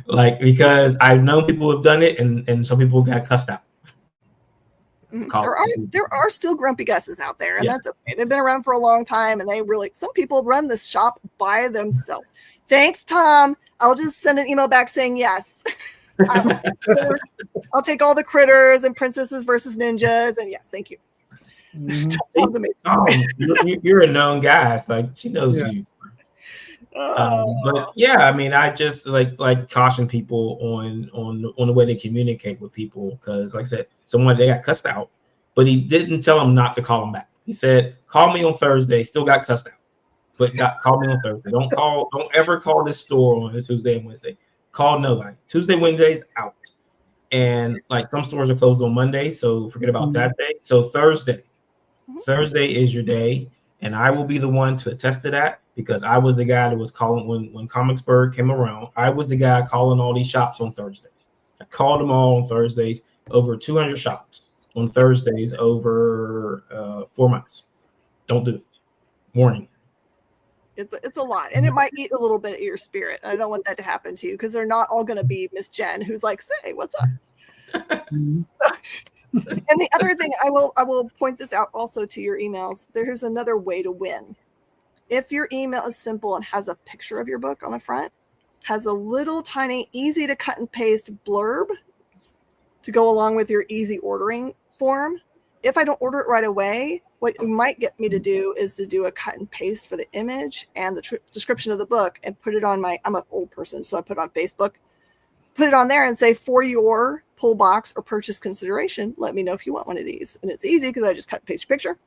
Speaker 2: Like, because I've known people who have done it, and some people got cussed out.
Speaker 3: There are still grumpy gusses out there, and that's okay. They've been around for a long time, and some people run this shop by themselves. Thanks, Tom. I'll just send an email back saying yes. I'll take all the critters and princesses versus ninjas, and yes, thank you. Tom's amazing.
Speaker 2: You're a known guy. Like, she knows you. But yeah, I mean, I just like caution people on the way they communicate with people, because like I said, they got cussed out, but he didn't tell them not to call him back. He said, call me on Thursday. Still got cussed out, but call me on Thursday. Don't ever call this store on a Tuesday and Wednesday. Call nobody. Tuesday, Wednesday's out. And like some stores are closed on Monday, so forget about that day. So Thursday is your day, and I will be the one to attest to that, because I was the guy that was calling when Comicsburg came around. I was the guy calling all these shops on Thursdays. I called them all on Thursdays, over 200 shops on Thursdays over 4 months. Don't do it. Warning.
Speaker 3: It's a lot, and it might eat a little bit of your spirit. I don't want that to happen to you, because they're not all going to be Miss Jen, who's like, say, what's up? And the other thing, I will point this out also to your emails. There's another way to win. If your email is simple and has a picture of your book on the front, has a little tiny, easy to cut and paste blurb to go along with your easy ordering form. If I don't order it right away, what you might get me to do is to do a cut and paste for the image and the description of the book, and put it on I'm an old person, so I put it on Facebook, put it on there and say, for your pull box or purchase consideration, let me know if you want one of these. And it's easy, because I just cut and paste your picture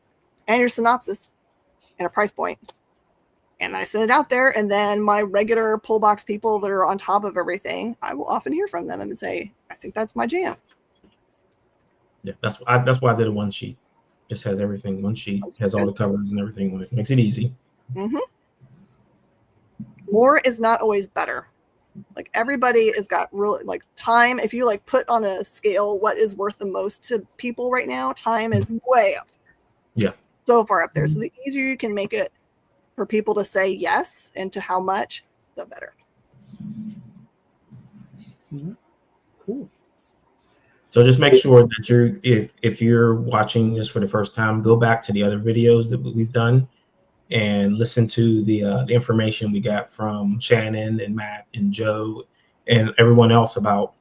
Speaker 3: and your synopsis and a price point. And I send it out there, and then my regular pull box people that are on top of everything, I will often hear from them and say, I think that's my jam.
Speaker 2: Yeah, that's why I did a one sheet. Just has everything. One sheet has all the covers and everything on it. Makes it easy.
Speaker 3: More is not always better. Like, everybody has got really, like, time. If you like put on a scale what is worth the most to people right now, time is way up.
Speaker 2: Yeah.
Speaker 3: So far up there. So the easier you can make it for people to say yes, and to how much, the better.
Speaker 1: Cool.
Speaker 2: So just make sure that if you're watching this for the first time, go back to the other videos that we've done and listen to the information we got from Shannon and Matt and Joe and everyone else about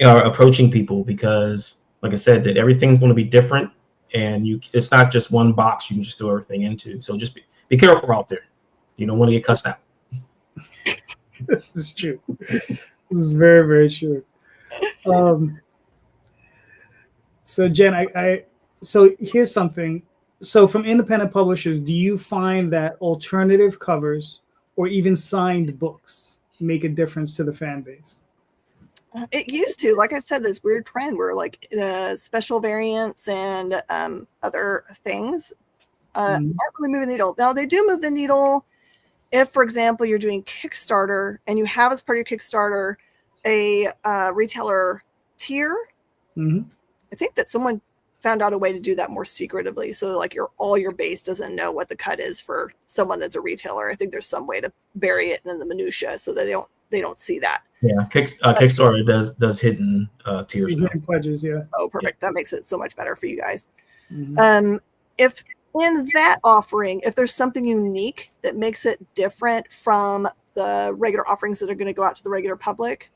Speaker 2: approaching people, because like I said, that everything's going to be different, and it's not just one box you can just throw everything into. So just be careful out there. You don't want to get cussed out.
Speaker 1: This is true. This is very, very true. So Jen, so here's something. So from independent publishers, do you find that alternative covers or even signed books make a difference to the fan base?
Speaker 3: It used to. Like I said, this weird trend where like special variants and other things aren't really moving the needle. Now, they do move the needle if, for example, you're doing Kickstarter and you have as part of your Kickstarter a retailer tier. I think that someone found out a way to do that more secretively, so like all your base doesn't know what the cut is for someone that's a retailer. I think there's some way to bury it in the minutia so that they don't see that.
Speaker 2: Yeah, Kickstarter does hidden tiers.
Speaker 1: Hidden pledges, yeah.
Speaker 3: Oh, perfect. Yeah. That makes it so much better for you guys. in that offering, if there's something unique that makes it different from the regular offerings that are going to go out to the regular public,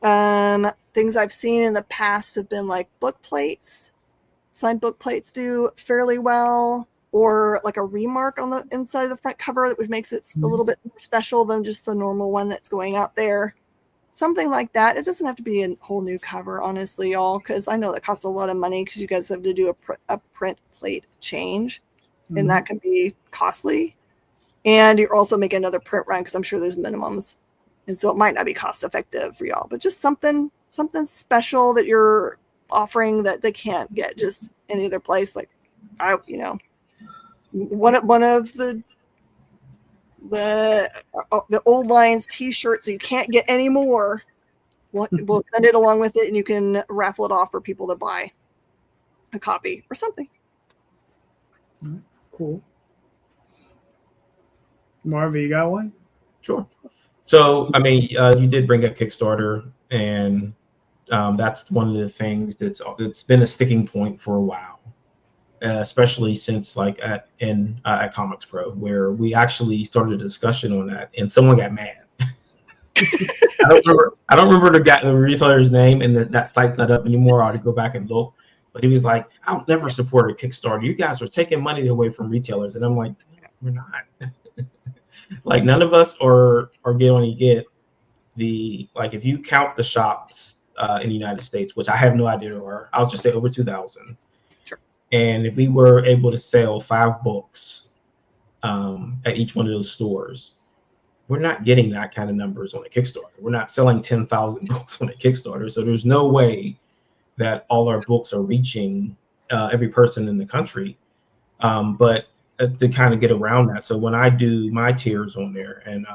Speaker 3: things I've seen in the past have been like book plates. Signed book plates do fairly well, or like a remark on the inside of the front cover, which makes it a little bit more special than just the normal one that's going out there. Something like that. It doesn't have to be a whole new cover, honestly, y'all, because I know that costs a lot of money because you guys have to do a print plate change, and that can be costly. And you're also making another print run because I'm sure there's minimums, and so it might not be cost effective for y'all. But just something special that you're offering that they can't get just any other place. Like one of the Old Lions T-shirts that you can't get anymore. We'll send it along with it, and you can raffle it off for people to buy a copy or something.
Speaker 1: Cool. Marvin, you got one?
Speaker 2: Sure. So, I mean, you did bring up Kickstarter, and that's one of the things it's been a sticking point for a while, especially since like at Comics Pro, where we actually started a discussion on that, and someone got mad. I don't remember the retailer's name, and that site's not up anymore. I ought to go back and look. But he was like, "I'll never support a Kickstarter. You guys are taking money away from retailers," and I'm like, "We're not." Like none of us are going to get like if you count the shops in the United States, which I have no idea there are, I'll just say over 2,000.
Speaker 3: Sure.
Speaker 2: And if we were able to sell 5 books at each one of those stores, we're not getting that kind of numbers on a Kickstarter. We're not selling 10,000 books on a Kickstarter. So there's no way that all our books are reaching every person in the country. But to kind of get around that. So when I do my tiers on there, and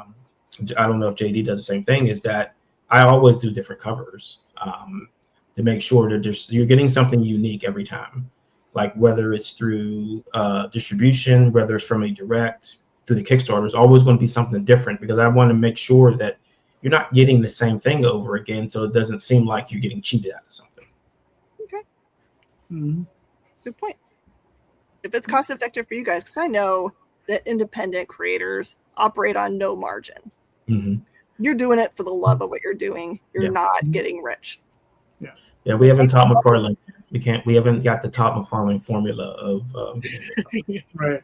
Speaker 2: I don't know if JD does the same thing, is that I always do different covers to make sure that you're getting something unique every time. Like whether it's through distribution, whether it's from a direct, through the Kickstarter, it's always going to be something different because I want to make sure that you're not getting the same thing over again, so it doesn't seem like you're getting cheated out of something.
Speaker 3: Okay. Good point. If it's cost effective for you guys, because I know that independent creators operate on no margin. You're doing it for the love of what you're doing. You're not getting rich.
Speaker 2: Yeah, we haven't taught McFarlane. We haven't got the Todd McFarlane formula of
Speaker 1: right.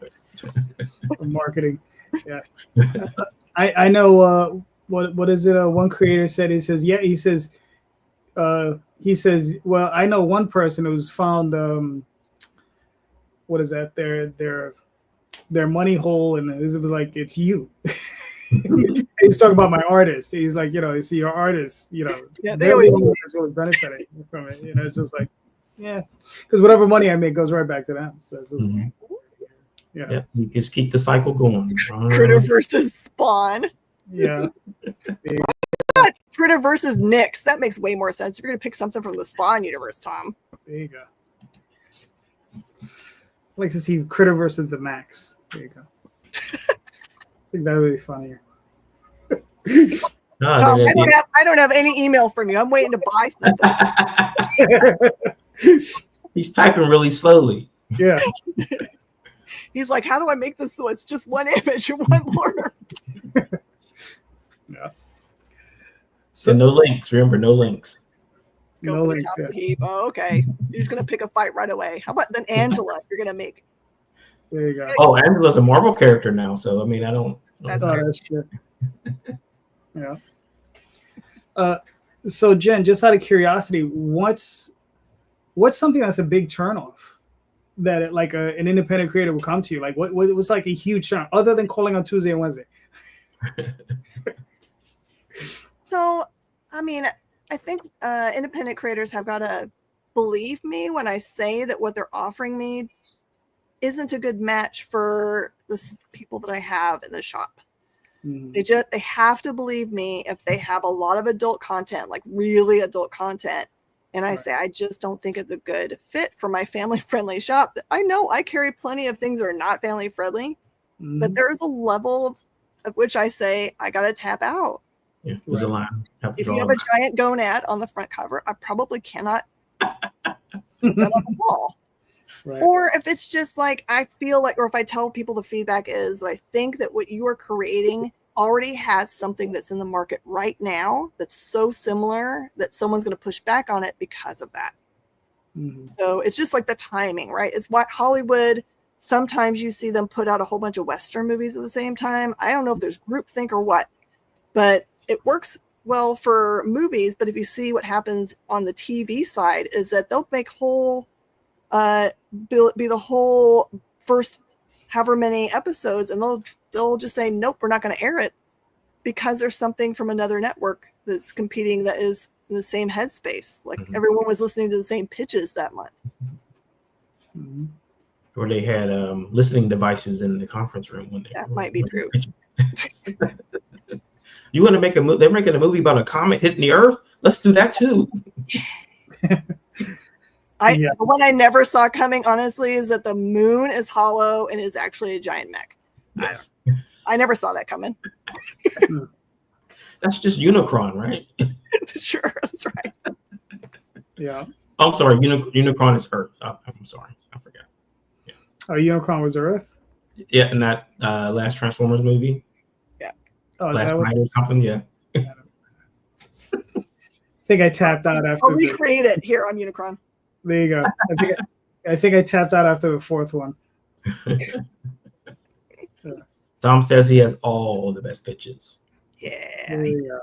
Speaker 1: Marketing. Yeah. I know what is it? One creator said, he says, well, I know one person who's found what is that? Their money hole, and it was like, it's you. He was talking about my artist. He's like, you see your artist,
Speaker 3: yeah, they always
Speaker 1: really benefiting from it. It's just like, yeah, because whatever money I make goes right back to them. So it's just,
Speaker 2: you just keep the cycle going.
Speaker 3: Critter versus Spawn.
Speaker 1: Yeah.
Speaker 3: Critter versus Nyx. That makes way more sense. If you're gonna pick something from the Spawn universe, Tom.
Speaker 1: There you go. I'd like to see Critter versus the Max. There you go. I think that would be funnier.
Speaker 3: No, Tom, I don't have any email from you. I'm waiting to buy something.
Speaker 2: He's typing really slowly.
Speaker 1: Yeah.
Speaker 3: He's like, how do I make this so it's just one image and one blur?
Speaker 1: Yeah.
Speaker 2: So no links. Remember, no links.
Speaker 3: No links. Oh, okay. You're just gonna pick a fight right away. How about then Angela? You're gonna make.
Speaker 1: There you go.
Speaker 2: Oh, Angela's a Marvel character now, so I mean, I don't.
Speaker 3: That's
Speaker 1: true. Yeah. So Jen, just out of curiosity, what's something that's a big turnoff that an independent creator will come to you? Like what was like a huge turn other than calling on Tuesday and Wednesday?
Speaker 3: So, I mean, I think independent creators have got to believe me when I say that what they're offering me isn't a good match for the people that I have in the shop. They have to believe me if they have a lot of adult content, like really adult content. And I say, I just don't think it's a good fit for my family-friendly shop. I know I carry plenty of things that are not family-friendly, but there's a level at which I say, I got to tap out.
Speaker 2: Yeah, there's a line.
Speaker 3: If you have a giant gonad on the front cover, I probably cannot put that on the wall.
Speaker 1: Right.
Speaker 3: Or if it's just like, I feel like, or if I tell people the feedback is that I think that what you are creating already has something that's in the market right now that's so similar that someone's going to push back on it because of that.
Speaker 1: Mm-hmm.
Speaker 3: So it's just like the timing, right? It's what Hollywood, sometimes you see them put out a whole bunch of Western movies at the same time. I don't know if there's groupthink or what, but it works well for movies. But if you see what happens on the TV side is that they'll make whole, be the whole first however many episodes, and they'll just say, nope, we're not going to air it because there's something from another network that's competing that is in the same headspace. Like everyone was listening to the same pitches that month.
Speaker 1: Mm-hmm.
Speaker 2: Or they had listening devices in the conference room when they
Speaker 3: that might be true.
Speaker 2: You want to make a movie? They're making a movie about a comet hitting the Earth. Let's do that too.
Speaker 3: The one I never saw coming, honestly, is that the moon is hollow and is actually a giant mech.
Speaker 2: Yes.
Speaker 3: I never saw that coming.
Speaker 2: That's just Unicron, right?
Speaker 3: Sure, that's right.
Speaker 1: Yeah.
Speaker 2: Oh, I'm sorry. Unicron is Earth. I'm sorry. I forgot. Yeah.
Speaker 1: Oh, Unicron was Earth?
Speaker 2: Yeah, in that last Transformers movie.
Speaker 3: Yeah.
Speaker 1: Oh,
Speaker 2: last night or something, yeah.
Speaker 1: I think I tapped out after.
Speaker 3: I'll recreate it here on Unicron.
Speaker 1: There you go. I think I tapped out after the fourth one.
Speaker 2: Tom says he has all the best pitches.
Speaker 3: Yeah.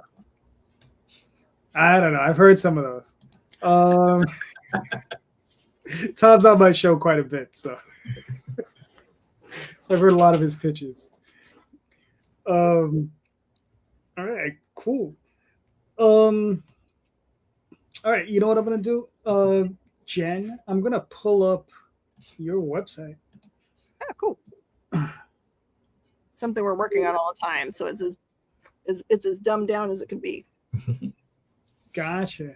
Speaker 1: I don't know. I've heard some of those. Tom's on my show quite a bit, so I've heard a lot of his pitches. All right, cool. All right, you know what I'm gonna do? Jen, I'm gonna pull up your website.
Speaker 3: Oh, cool. Something we're working on all the time, so it's as dumbed down as it can be.
Speaker 1: Gotcha.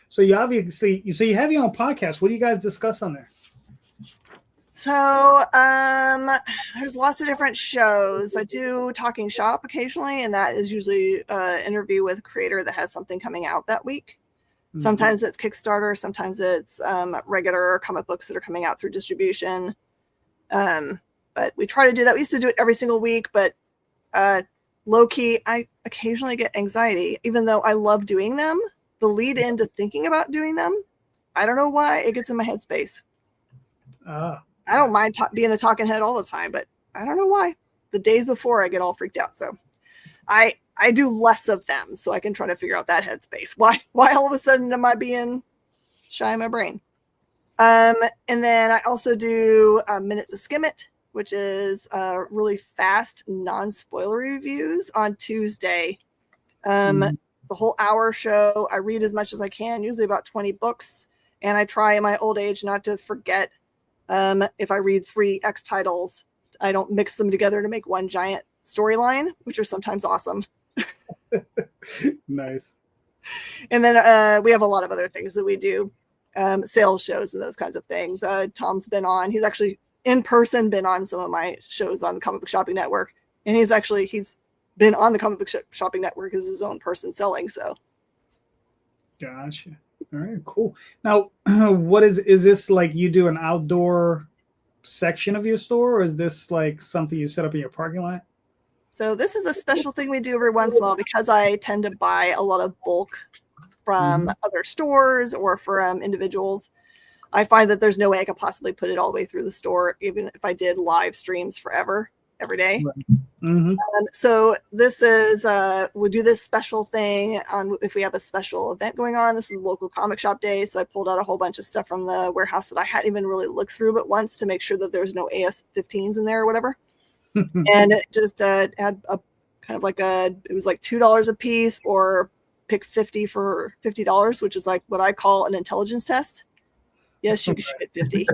Speaker 1: So you obviously, you have your own podcast. What do you guys discuss on there?
Speaker 3: So there's lots of different shows. I do Talking Shop occasionally, and that is usually an interview with a creator that has something coming out that week. Mm-hmm. Sometimes it's Kickstarter, sometimes it's regular comic books that are coming out through distribution. But we try to do that. We used to do it every single week, but low key, I occasionally get anxiety, even though I love doing them. The lead into thinking about doing them, I don't know why it gets in my headspace. I don't mind being a talking head all the time, but I don't know why. The days before I get all freaked out. So I do less of them so I can try to figure out that headspace. Why all of a sudden am I being shy in my brain? And then I also do a Minute to Skim It, which is really fast, non-spoilery reviews on Tuesday. It's a whole hour show. I read as much as I can, usually about 20 books. And I try in my old age not to forget if I read 3 X titles, I don't mix them together to make one giant storyline, which are sometimes awesome.
Speaker 1: Nice.
Speaker 3: And then we have a lot of other things that we do, sales shows and those kinds of things. Tom's been on. He's actually in person been on some of my shows on the Comic Book Shopping Network. And he's been on the Comic Book Shopping Network as his own person selling. So.
Speaker 1: Gotcha. All right, cool. Now, what is this like? You do an outdoor section of your store, or is this like something you set up in your parking lot?
Speaker 3: So this is a special thing we do every once in a while because I tend to buy a lot of bulk from other stores or from individuals. I find that there's no way I could possibly put it all the way through the store, even if I did live streams forever, every day.
Speaker 1: Right. Mm-hmm.
Speaker 3: So this is, we'll do this special thing on if we have a special event going on. This is local comic shop day. So I pulled out a whole bunch of stuff from the warehouse that I hadn't even really looked through but once to make sure that there's no AS-15s in there or whatever. And it just had a kind of like it was like $2 a piece or pick 50 for $50, which is like what I call an intelligence test. Yes, you can shoot at 50.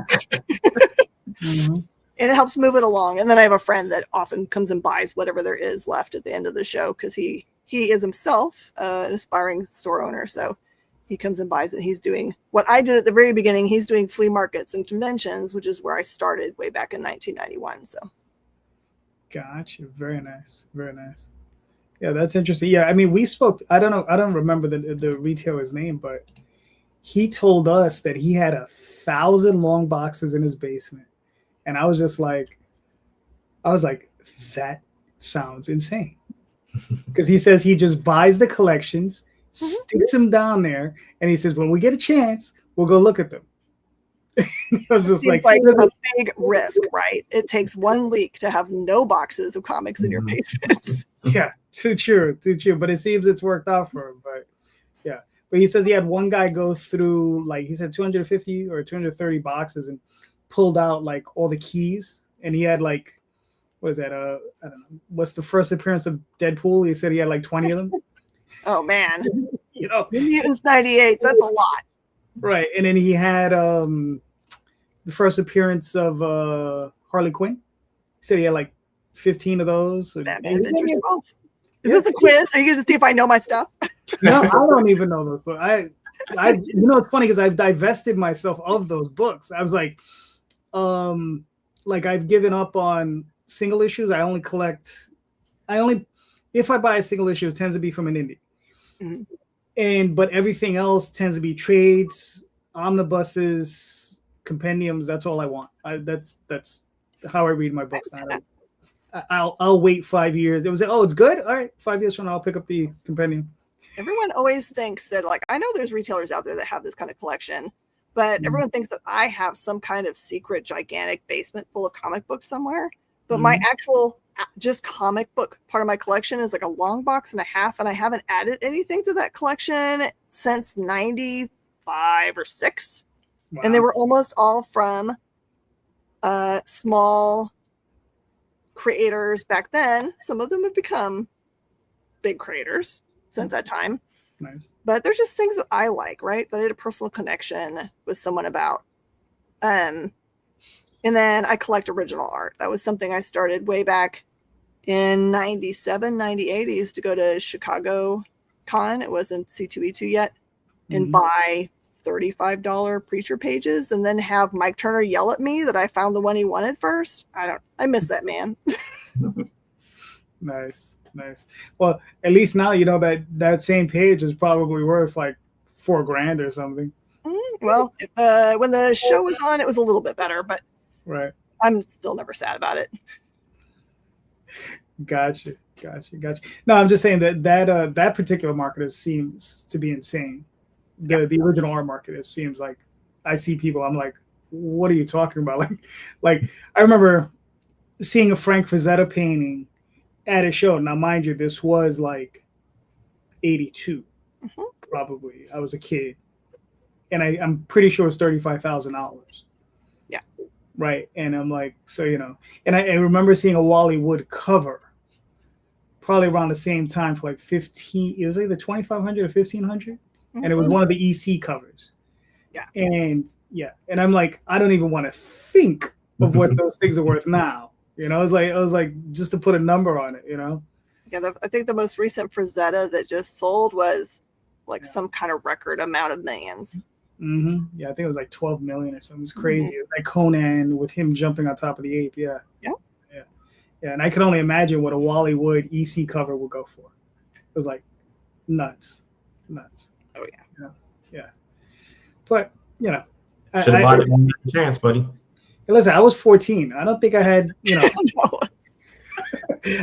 Speaker 1: Mm-hmm.
Speaker 3: And it helps move it along. And then I have a friend that often comes and buys whatever there is left at the end of the show because he is himself an aspiring store owner. So he comes and buys it. He's doing what I did at the very beginning. He's doing flea markets and conventions, which is where I started way back in 1991. So.
Speaker 1: Gotcha. Very nice. Very nice. Yeah, that's interesting. Yeah, I mean, we spoke. I don't know. I don't remember the retailer's name, but he told us that he had 1,000 long boxes in his basement. And I was like, that sounds insane. Because he says he just buys the collections, sticks them down there, and he says, when we get a chance, we'll go look at them. It was just
Speaker 3: like a big risk, right? It takes one leak to have no boxes of comics in your basements.
Speaker 1: Yeah, too true. But it seems it's worked out for him. But yeah, but he says he had one guy go through, like he said, 250 or 230 boxes and pulled out like all the keys, and he had like, what is that? I don't know. What's the first appearance of Deadpool? He said he had like 20 of them.
Speaker 3: Oh man,
Speaker 1: you know,
Speaker 3: Mutants 98. That's a lot.
Speaker 1: Right, and then he had the first appearance of Harley Quinn. He said he had like 15 of those.
Speaker 3: Batman Adventures 12. Is this a quiz? Are you going to see if I know my stuff?
Speaker 1: No, I don't even know those books. I you know, it's funny because I've divested myself of those books. I was like I've given up on single issues. If I buy a single issue, it tends to be from an indie. Mm-hmm. But everything else tends to be trades, omnibuses, compendiums. That's all I want. That's how I read my books now. I'll wait 5 years. It was like, oh, it's good. All right, 5 years from now, I'll pick up the compendium.
Speaker 3: Everyone always thinks that, like, I know there's retailers out there that have this kind of collection, but everyone thinks that I have some kind of secret, gigantic basement full of comic books somewhere. But my actual just comic book part of my collection is like a long box and a half, and I haven't added anything to that collection since 95 or 6. Wow. And they were almost all from small creators back then. Some of them have become big creators since that time.
Speaker 1: Nice.
Speaker 3: But there's just things that I like, right? That I had a personal connection with someone about. And then I collect original art. That was something I started way back in 97, 98. I used to go to Chicago Con. It wasn't C2E2 yet. And buy $35 preacher pages and then have Mike Turner yell at me that I found the one he wanted first. I miss that man.
Speaker 1: Nice. Well, at least now you know that same page is probably worth like $4,000 or something.
Speaker 3: Well, when the show was on, it was a little bit better, but
Speaker 1: right.
Speaker 3: I'm still never sad about it.
Speaker 1: Gotcha. No, I'm just saying that particular market seems to be insane. The original art market, it seems like I see people, I'm like, what are you talking about? Like I remember seeing a Frank Frazetta painting at a show. Now, mind you, this was like 82, probably. I was a kid. And I'm pretty sure it's $35,000.
Speaker 3: Yeah.
Speaker 1: Right. And I'm like, so, you know, and I remember seeing a Wally Wood cover probably around the same time for like 15, it was either 2,500 or 1,500. And it was one of the EC covers.
Speaker 3: Yeah.
Speaker 1: And I'm like, I don't even want to think of what those things are worth now. You know, I was like, just to put a number on it, you know?
Speaker 3: Yeah, I think the most recent Frazetta that just sold was like some kind of record amount of millions.
Speaker 1: Yeah, I think it was like 12 million or something. It was crazy. It's like Conan with him jumping on top of the ape. Yeah. And I could only imagine what a Wally Wood EC cover would go for. It was like nuts.
Speaker 3: Oh
Speaker 1: yeah. But you know,
Speaker 2: should have bought it when you had a chance, buddy.
Speaker 1: Listen, I was 14. I don't think I had, you know.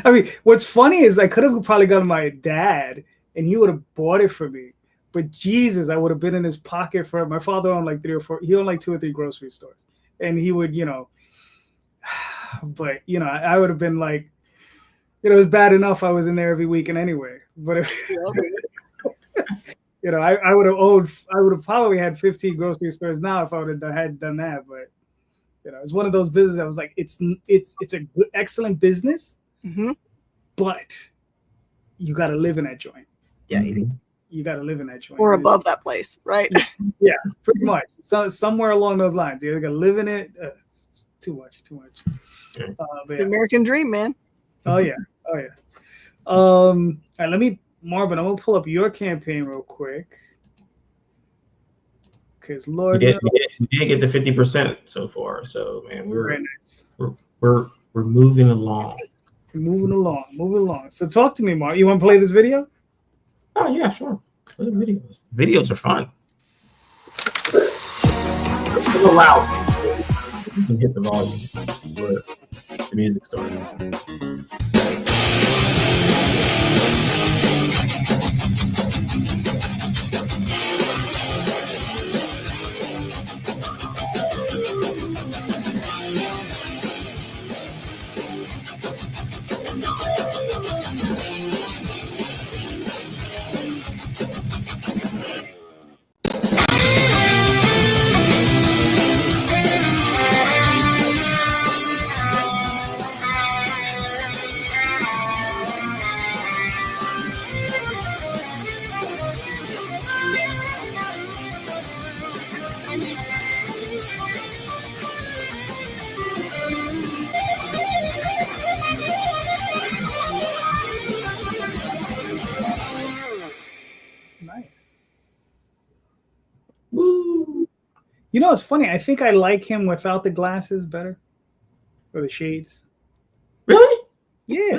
Speaker 1: I mean, what's funny is I could have probably gone to my dad and he would have bought it for me. But Jesus, I would have been in his pocket for my father owned like 3 or 4. He owned like 2 or 3 grocery stores, and he would, you know. But you know, I would have been like, you know, it was bad enough I was in there every weekend anyway. But if, you know, I would have probably had 15 grocery stores now if I would have had done that. But you know, it's one of those businesses. I was like, it's a good, excellent business, but you got to live in that joint.
Speaker 3: Yeah,
Speaker 1: you got to live in that joint.
Speaker 3: Or above that place, right?
Speaker 1: Yeah, pretty much. So somewhere along those lines, you got to live in it. Too much.
Speaker 3: It's the American dream, man.
Speaker 1: Oh yeah. All right, Marvin, I'm gonna pull up your campaign real quick. Because Lord,
Speaker 2: we did get the 50% so far. So man,
Speaker 1: very nice.
Speaker 2: we're moving along.
Speaker 1: Moving along. So talk to me, Mark. You want to play this video?
Speaker 2: Oh yeah, sure. Play the videos. Videos are fun. little loud. You can hit the volume where the music starts.
Speaker 1: Nice.
Speaker 2: Woo!
Speaker 1: You know, it's funny. I think I like him without the glasses better, or the shades.
Speaker 2: Really?
Speaker 1: Yeah.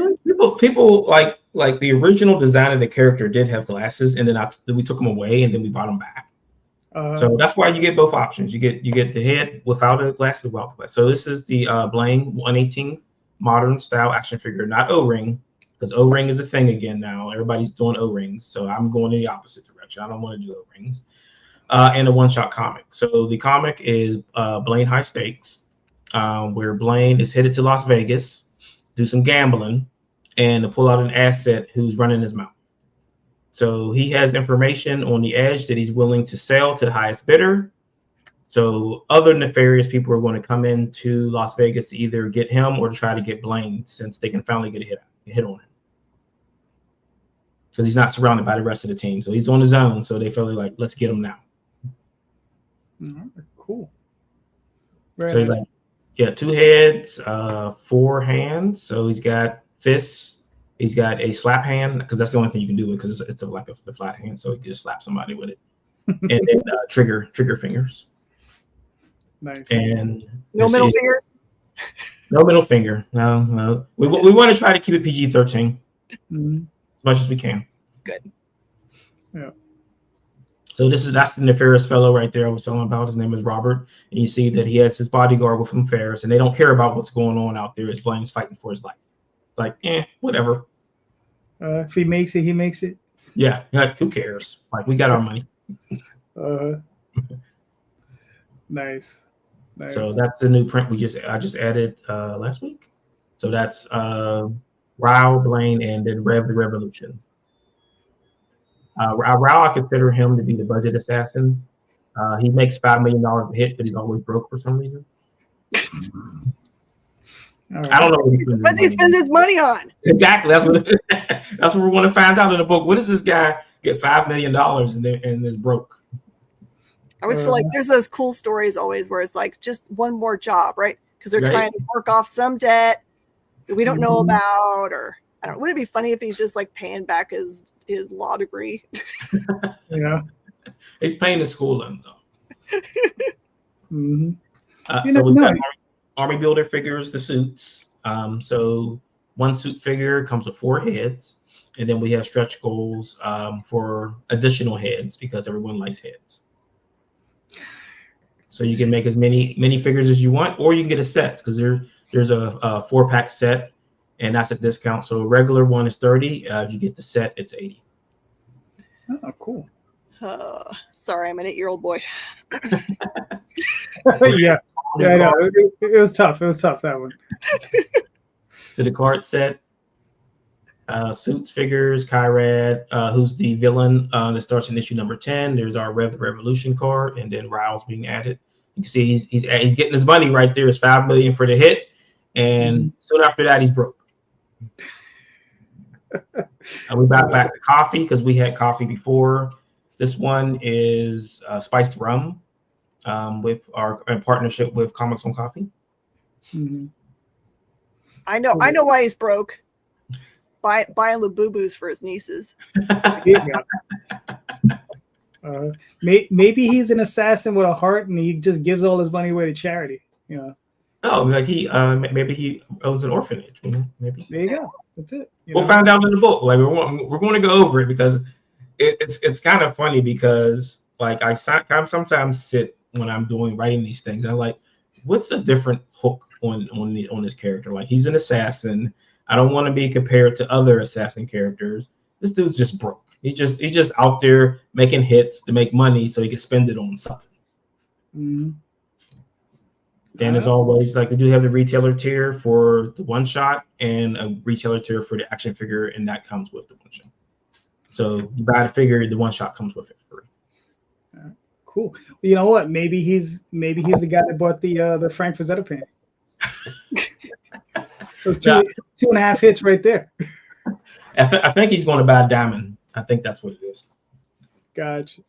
Speaker 2: People like the original design of the character did have glasses, and then we took them away, and then we brought them back. So that's why you get both options. You get the head without the glasses, without the glasses. So this is the Blaine 118 modern style action figure, not O-ring, because O-ring is a thing again now. Everybody's doing O-rings, so I'm going in the opposite direction. I don't want to do O-rings. And a one-shot comic. So the comic is Blaine High Stakes, where Blaine is headed to Las Vegas, do some gambling, and to pull out an asset who's running his mouth. So he has information on the edge that he's willing to sell to the highest bidder. So other nefarious people are going to come into Las Vegas to either get him or to try to get Blaine, since they can finally get a hit on him. Because he's not surrounded by the rest of the team. So he's on his own. So they feel like, let's get him now.
Speaker 1: Cool.
Speaker 2: So he's like, yeah, 2 heads, 4 hands. So he's got fists. He's got a slap hand, because that's the only thing you can do it, because it's like a flat hand, so he can just slap somebody with it. And then trigger fingers.
Speaker 1: Nice.
Speaker 2: And
Speaker 3: no middle fingers.
Speaker 2: No middle finger. No. We want to try to keep it PG-13 as much as we can.
Speaker 3: Good.
Speaker 1: Yeah.
Speaker 2: So that's the nefarious fellow right there I was telling about. His name is Robert, and you see that he has his bodyguard with him, Ferris, and they don't care about what's going on out there. As Blaine's fighting for his life. Like, whatever.
Speaker 1: If he makes it, he makes it.
Speaker 2: Yeah, like, who cares? Like, we got our money.
Speaker 1: Nice.
Speaker 2: So that's the new print I just added last week. So that's Rao, Blaine, and then Rev the Revolution. Rao, I consider him to be the budget assassin. He makes $5 million a hit, but he's always broke for some reason. Right. I don't know
Speaker 3: what he spends his money on.
Speaker 2: Exactly. That's what we're going to find out in the book. What does this guy get $5 million and is broke?
Speaker 3: I always feel like there's those cool stories always where it's like just one more job, right? Because they're trying to work off some debt that we don't know about, or I don't know. Would it be funny if he's just like paying back his law degree?
Speaker 1: Yeah,
Speaker 2: he's paying the school loan though.
Speaker 1: So
Speaker 2: we've got Army Builder figures, the suits. So one suit figure comes with 4 heads, and then we have stretch goals for additional heads because everyone likes heads. So you can make as many figures as you want, or you can get a set, because there's a 4-pack set, and that's a discount. So a regular one is $30. If you get the set, it's $80.
Speaker 1: Oh, cool.
Speaker 3: Sorry, I'm an 8-year-old boy.
Speaker 1: Yeah, I know. It was tough. It was tough, that one.
Speaker 2: To the card set, suits figures, Kyrad, who's the villain that starts in issue number 10. There's our Rev the Revolution card, and then Rao's being added. You can see he's getting his money right there. It's $5 million for the hit, and soon after that, he's broke. We back to coffee because we had coffee before. This one is spiced rum with in partnership with Comics on Coffee.
Speaker 3: I know why he's broke. Buying Labubu's for his nieces.
Speaker 1: Maybe he's an assassin with a heart, and he just gives all his money away to charity. You know.
Speaker 2: Oh, like maybe he owns an orphanage. Maybe.
Speaker 1: There you go. That's it.
Speaker 2: We'll find out in the book. Like we're going to go over it because it's kind of funny because like I sometimes sit when I'm writing these things. I'm like, what's a different hook on this character? Like, he's an assassin. I don't want to be compared to other assassin characters. This dude's just broke. He's just out there making hits to make money so he can spend it on something.
Speaker 1: Mm-hmm.
Speaker 2: And as always, like, we do have the retailer tier for the one shot and a retailer tier for the action figure, and that comes with the one shot. So you buy the figure, the one shot comes with it for free.
Speaker 1: Cool. You know what? Maybe he's the guy that bought the Frank Frazetta pan. Those two and a half hits right there.
Speaker 2: I think he's going to buy a diamond. I think that's what it is.
Speaker 1: Gotcha.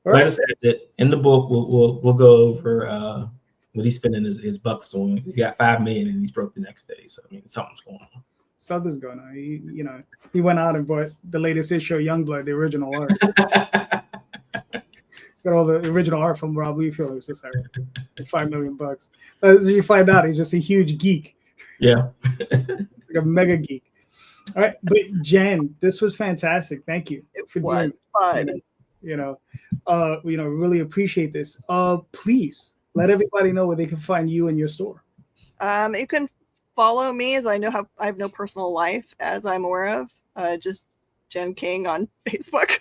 Speaker 2: All right. Like I said, in the book, we'll go over what he's spending his bucks on. He's got $5 million and he's broke the next day. So I mean, something's going on.
Speaker 1: Something's going on. He went out and bought the latest issue of Youngblood, the original art. Got all the original art from Rob Liefeld. It was just like $5 million. As you find out, he's just a huge geek.
Speaker 2: Yeah,
Speaker 1: like a mega geek. All right, but Jen, this was fantastic. Thank you.
Speaker 3: It was fun.
Speaker 1: Really appreciate this. Please let everybody know where they can find you and your store.
Speaker 3: You can follow me, as I have no personal life, as I'm aware of. Just Jen King on Facebook.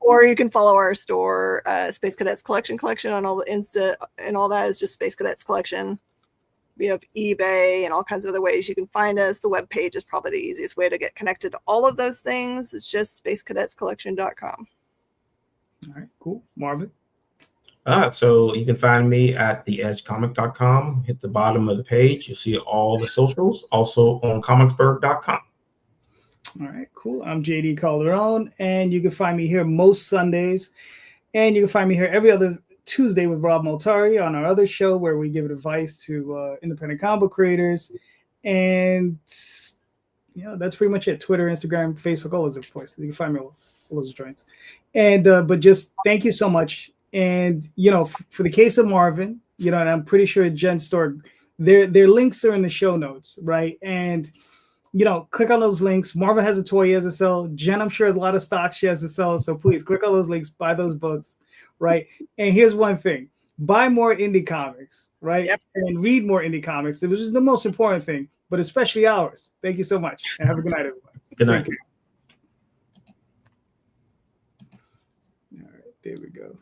Speaker 3: Or you can follow our store, Space Cadets Collection on all the Insta, and all that is just Space Cadets Collection. We have eBay and all kinds of other ways you can find us. The webpage is probably the easiest way to get connected to all of those things. It's just spacecadetscollection.com.
Speaker 1: All right, cool. Marvin?
Speaker 2: So you can find me at theedgecomic.com. Hit the bottom of the page. You'll see all the socials, also on comicsburg.com.
Speaker 1: All right, cool. I'm JD Calderon, and you can find me here most Sundays. And you can find me here every other Tuesday with Rob Moltari on our other show where we give advice to independent comic book creators. And that's pretty much it. Twitter, Instagram, Facebook, all those places. You can find me all those joints. And but just thank you so much. And for the case of Marvin, and I'm pretty sure Jen's store, their links are in the show notes, right? And click on those links. Marvin has a toy he has to sell. Jen, I'm sure, has a lot of stock she has to sell. So please click on those links, buy those books, right? And here's one thing: buy more indie comics, right?
Speaker 3: Yep.
Speaker 1: And read more indie comics. It was the most important thing, but especially ours. Thank you so much, and have a good night, everyone.
Speaker 2: Good night.
Speaker 1: All right, there we go.